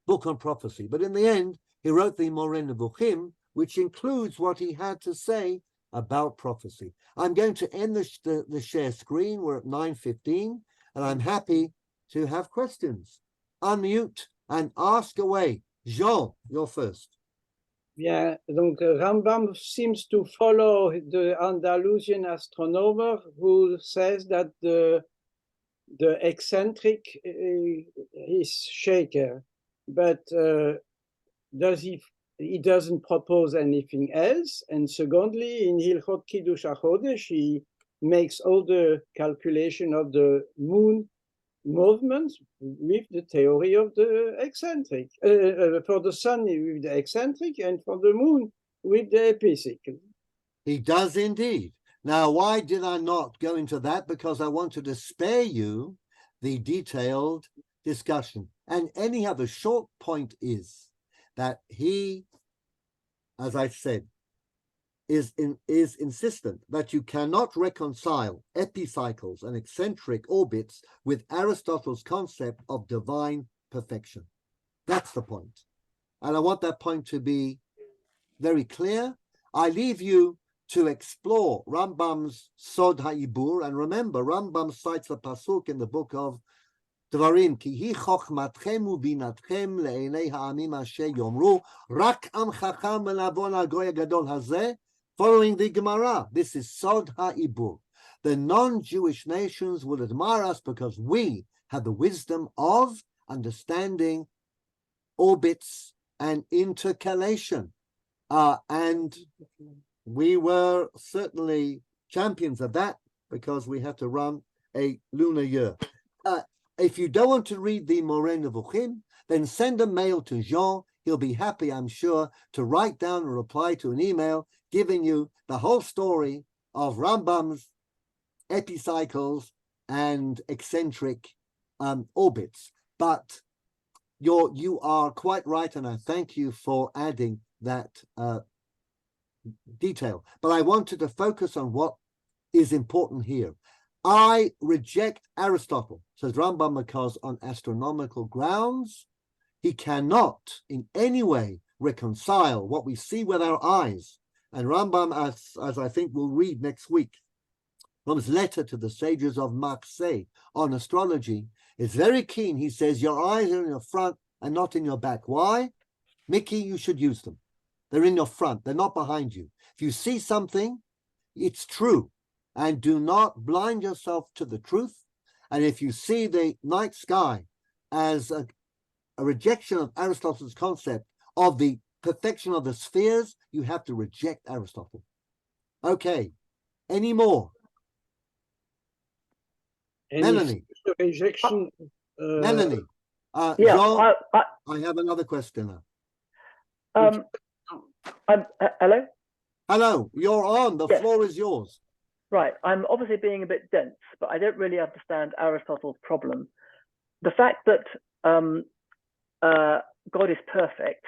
book on prophecy. But in the end, he wrote the Moreh Nevukhim, which includes what he had to say about prophecy. I'm going to end the share screen. We're at 9:15, and I'm happy to have questions. Unmute and ask away. Jean, you're first. Bien, donc Rambam seems to follow the Andalusian astronomer who says that the eccentric is Shaker, but he doesn't propose anything else. And secondly, in Hilchot Kiddush HaChodesh, he makes all the calculation of the moon movements with the theory of the eccentric. For the sun with the eccentric, and for the moon with the epicycle. He does indeed. Now, why did I not go into that? Because I wanted to spare you the detailed discussion. And anyhow, the short point is that he, as I said, is insistent that you cannot reconcile epicycles and eccentric orbits with Aristotle's concept of divine perfection. That's the point. And I want that point to be very clear. I leave you to explore Rambam's Sod HaIbur, and remember, Rambam cites the pasuk in the book of Dvarim, Ki hi chochmatchem ubinatchem le'enei ha'amim asher yomru, rak am chacham v'navon al goy gadol hazeh, following the Gemara. This is Sod HaIbur. The non-Jewish nations will admire us because we have the wisdom of understanding orbits and intercalation. And we were certainly champions of that because we had to run a lunar year. If you don't want to read the Moreh Nevukhim, then send a mail to Jean. He'll be happy, I'm sure, to write down a reply to an email giving you the whole story of Rambam's epicycles and eccentric orbits. But you are quite right, and I thank you for adding that detail. But I wanted to focus on what is important here. I reject Aristotle, says Rambam, because on astronomical grounds, he cannot in any way reconcile what we see with our eyes. And Rambam, as I think we'll read next week, Rambam's letter to the sages of Marseille on astrology is very keen. He says, your eyes are in your front and not in your back. Why? Mickey, you should use them. They're in your front. They're not behind you. If you see something, it's true. And do not blind yourself to the truth. And if you see the night sky as a rejection of Aristotle's concept of the perfection of the spheres, you have to reject Aristotle. Okay. Any more? Melanie. Rejection. Melanie. Yeah, Jean, I have another question now. Hello? Hello, you're on. The floor is yours. Right. I'm obviously being a bit dense, but I don't really understand Aristotle's problem. The fact that God is perfect,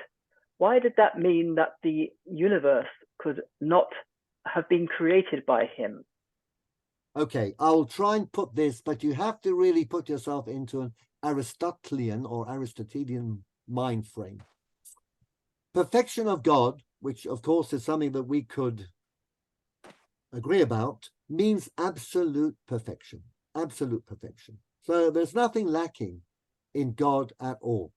why did that mean that the universe could not have been created by him? Okay, I'll try and put this, but you have to really put yourself into an Aristotelian or Aristotelian mind frame. Perfection of God, which of course is something that we could agree about, means absolute perfection. Absolute perfection. So there's nothing lacking in God at all.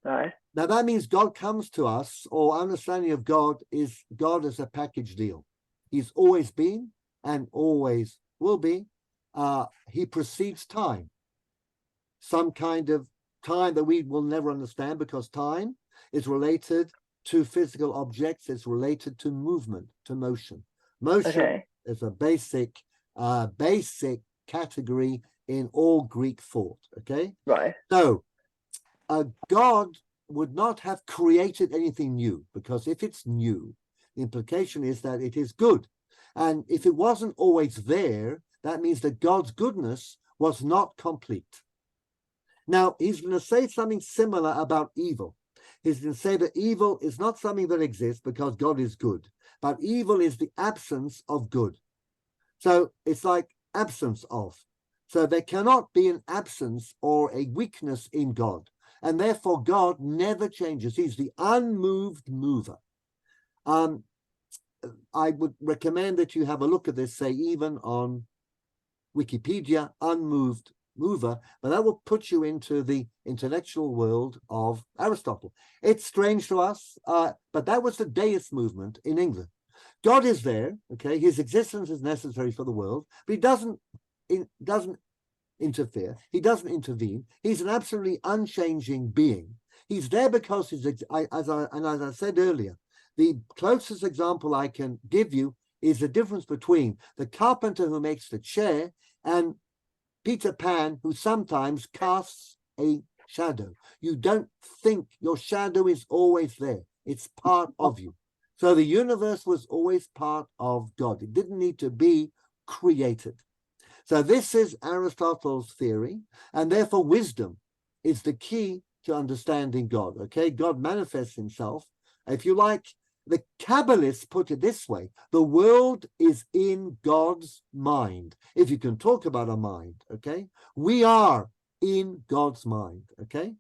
Right. Now that means God comes to us, or our understanding of God is God as a package deal. He's always been and always will be. He precedes time. Some kind of time that we will never understand, because time is related to physical objects. It's related to movement, to motion. Motion is a basic category in all Greek thought. Okay. Right. So God would not have created anything new, because if it's new, the implication is that it is good. And if it wasn't always there, that means that God's goodness was not complete. Now, he's going to say something similar about evil. He's going to say that evil is not something that exists because God is good, but evil is the absence of good. So it's like absence of. So there cannot be an absence or a weakness in God. And therefore, God never changes. He's the unmoved mover. I would recommend that you have a look at this, say, even on Wikipedia, unmoved mover, but that will put you into the intellectual world of Aristotle. It's strange to us, but that was the deist movement in England. God is there, okay? His existence is necessary for the world, but he doesn't interfere. He doesn't intervene. He's an absolutely unchanging being. He's there because as I said earlier, the closest example I can give you is the difference between the carpenter who makes the chair and Peter Pan, who sometimes casts a shadow. You don't think your shadow is always there. It's part of you. So the universe was always part of God. It didn't need to be created. So this is Aristotle's theory, and therefore wisdom is the key to understanding God, okay? God manifests himself. If you like, the Kabbalists put it this way: the world is in God's mind. If you can talk about a mind, okay? We are in God's mind, okay?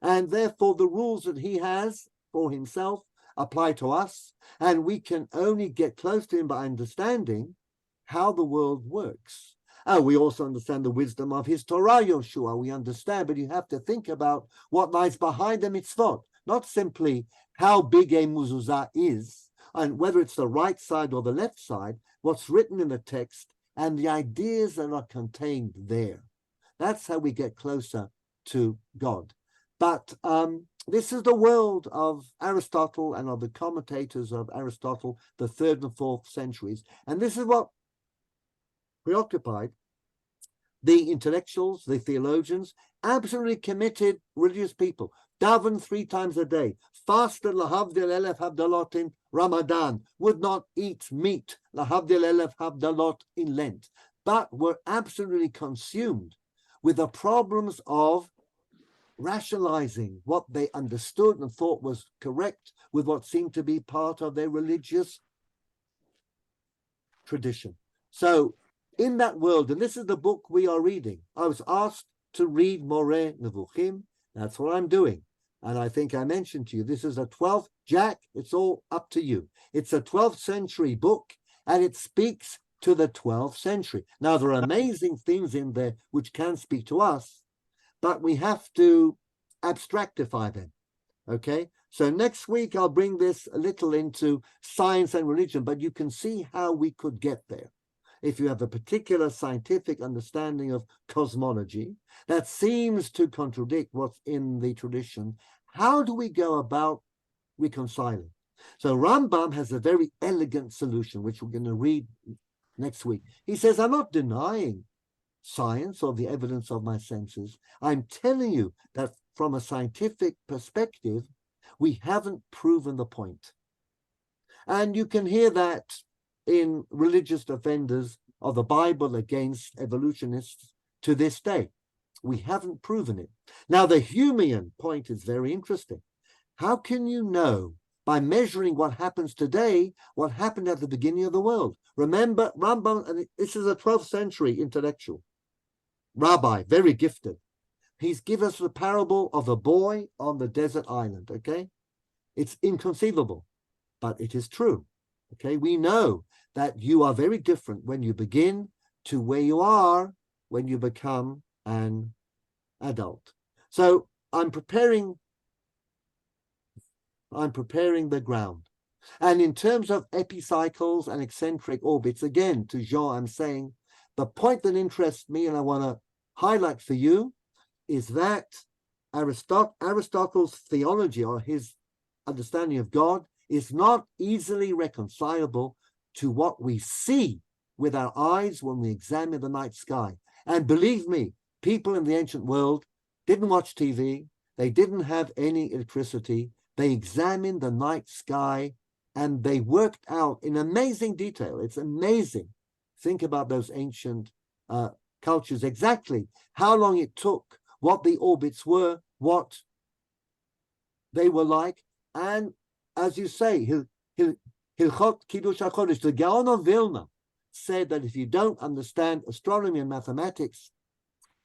And therefore the rules that he has for himself apply to us, and we can only get close to him by understanding how the world works. And we also understand the wisdom of his Torah, Yoshua. We understand, but you have to think about what lies behind the mitzvot, not simply how big a mezuzah is, and whether it's the right side or the left side, what's written in the text, and the ideas that are contained there. That's how we get closer to God. But this is the world of Aristotle and of the commentators of Aristotle, the 3rd and 4th centuries. And this is what preoccupied the intellectuals, the theologians, absolutely committed religious people. Daven 3 times a day, fasted lahavdil elef havdalot in Ramadan, would not eat meat lahavdil elef havdalot in Lent, but were absolutely consumed with the problems of rationalizing what they understood and thought was correct with what seemed to be part of their religious tradition. So in that world, and this is the book we are reading, I was asked to read Moreh Nevukhim. That's what I'm doing. And I think I mentioned to you, this is a 12th, Jack, it's all up to you. It's a 12th century book, and it speaks to the 12th century. Now, there are amazing things in there which can speak to us, but we have to abstractify them, okay? So next week, I'll bring this a little into science and religion, but you can see how we could get there. If you have a particular scientific understanding of cosmology that seems to contradict what's in the tradition, how do we go about reconciling? So Rambam has a very elegant solution, which we're going to read next week. He says, I'm not denying science or the evidence of my senses. I'm telling you that from a scientific perspective, we haven't proven the point. And you can hear that in religious defenders of the Bible against evolutionists to this day. We haven't proven it. Now, the Humean point is very interesting. How can you know by measuring what happens today, what happened at the beginning of the world? Remember, Rambam, and this is a 12th century intellectual, rabbi, very gifted. He's given us the parable of the boy on the desert island, okay? It's inconceivable, but it is true, okay? We know that you are very different when you begin to where you are when you become an adult. So I'm preparing the ground. And in terms of epicycles and eccentric orbits, again, to Jean, I'm saying the point that interests me and I want to highlight for you is that Aristotle's theology, or his understanding of God, is not easily reconcilable to what we see with our eyes when we examine the night sky. And believe me, people in the ancient world didn't watch TV, they didn't have any electricity, they examined the night sky and they worked out in amazing detail. It's amazing. Think about those ancient cultures, exactly how long it took, what the orbits were, what they were like. And as you say, Hilchot Kiddush HaChodesh, the Gaon of Vilna said that if you don't understand astronomy and mathematics,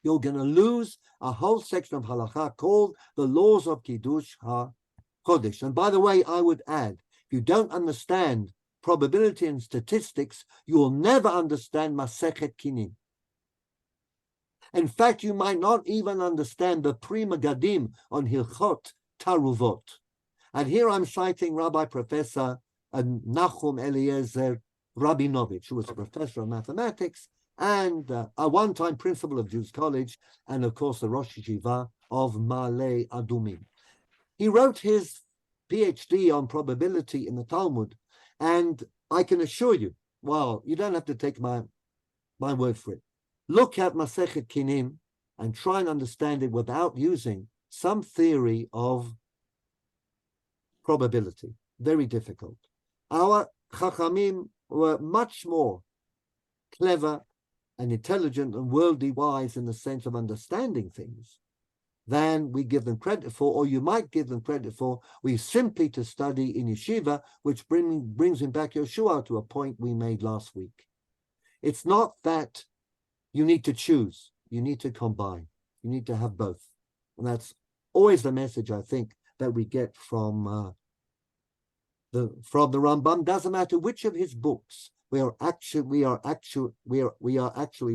you're going to lose a whole section of halakha called the laws of Kiddush HaChodesh. And by the way, I would add, if you don't understand probability and statistics, you will never understand Masechet Kinim. In fact, you might not even understand the Pri Megadim on Hilchot Taruvot. And here I'm citing Rabbi Professor Nachum Eliezer Rabinovich, who was a professor of mathematics and a one-time principal of Jews College, and of course the Rosh Yeshiva of Ma'ale Adumim. He wrote his PhD on probability in the Talmud, and I can assure you, well, you don't have to take my word for it. Look at Masechet Kinim and try and understand it without using some theory of probability. Very difficult. Our Chachamim were much more clever and intelligent and worldly wise in the sense of understanding things than we give them credit for, or you might give them credit for. We simply to study in yeshiva, which brings him back, Yeshua, to a point we made last week. It's not that you need to choose, you need to combine, you need to have both. And that's always the message, I think, that we get from the Rambam. Doesn't matter which of his books we are actually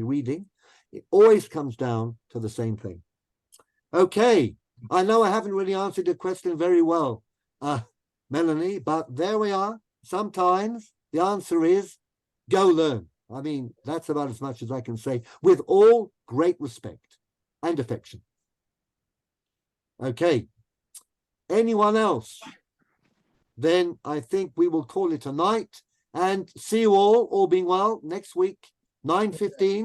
reading, it always comes down to the same thing. Okay, I know I haven't really answered your question very well, Melanie, but there we are. Sometimes the answer is go learn. I mean, that's about as much as I can say, with all great respect and affection. Okay, anyone else? Then I think we will call it a night and see you all being well, next week, 9:15.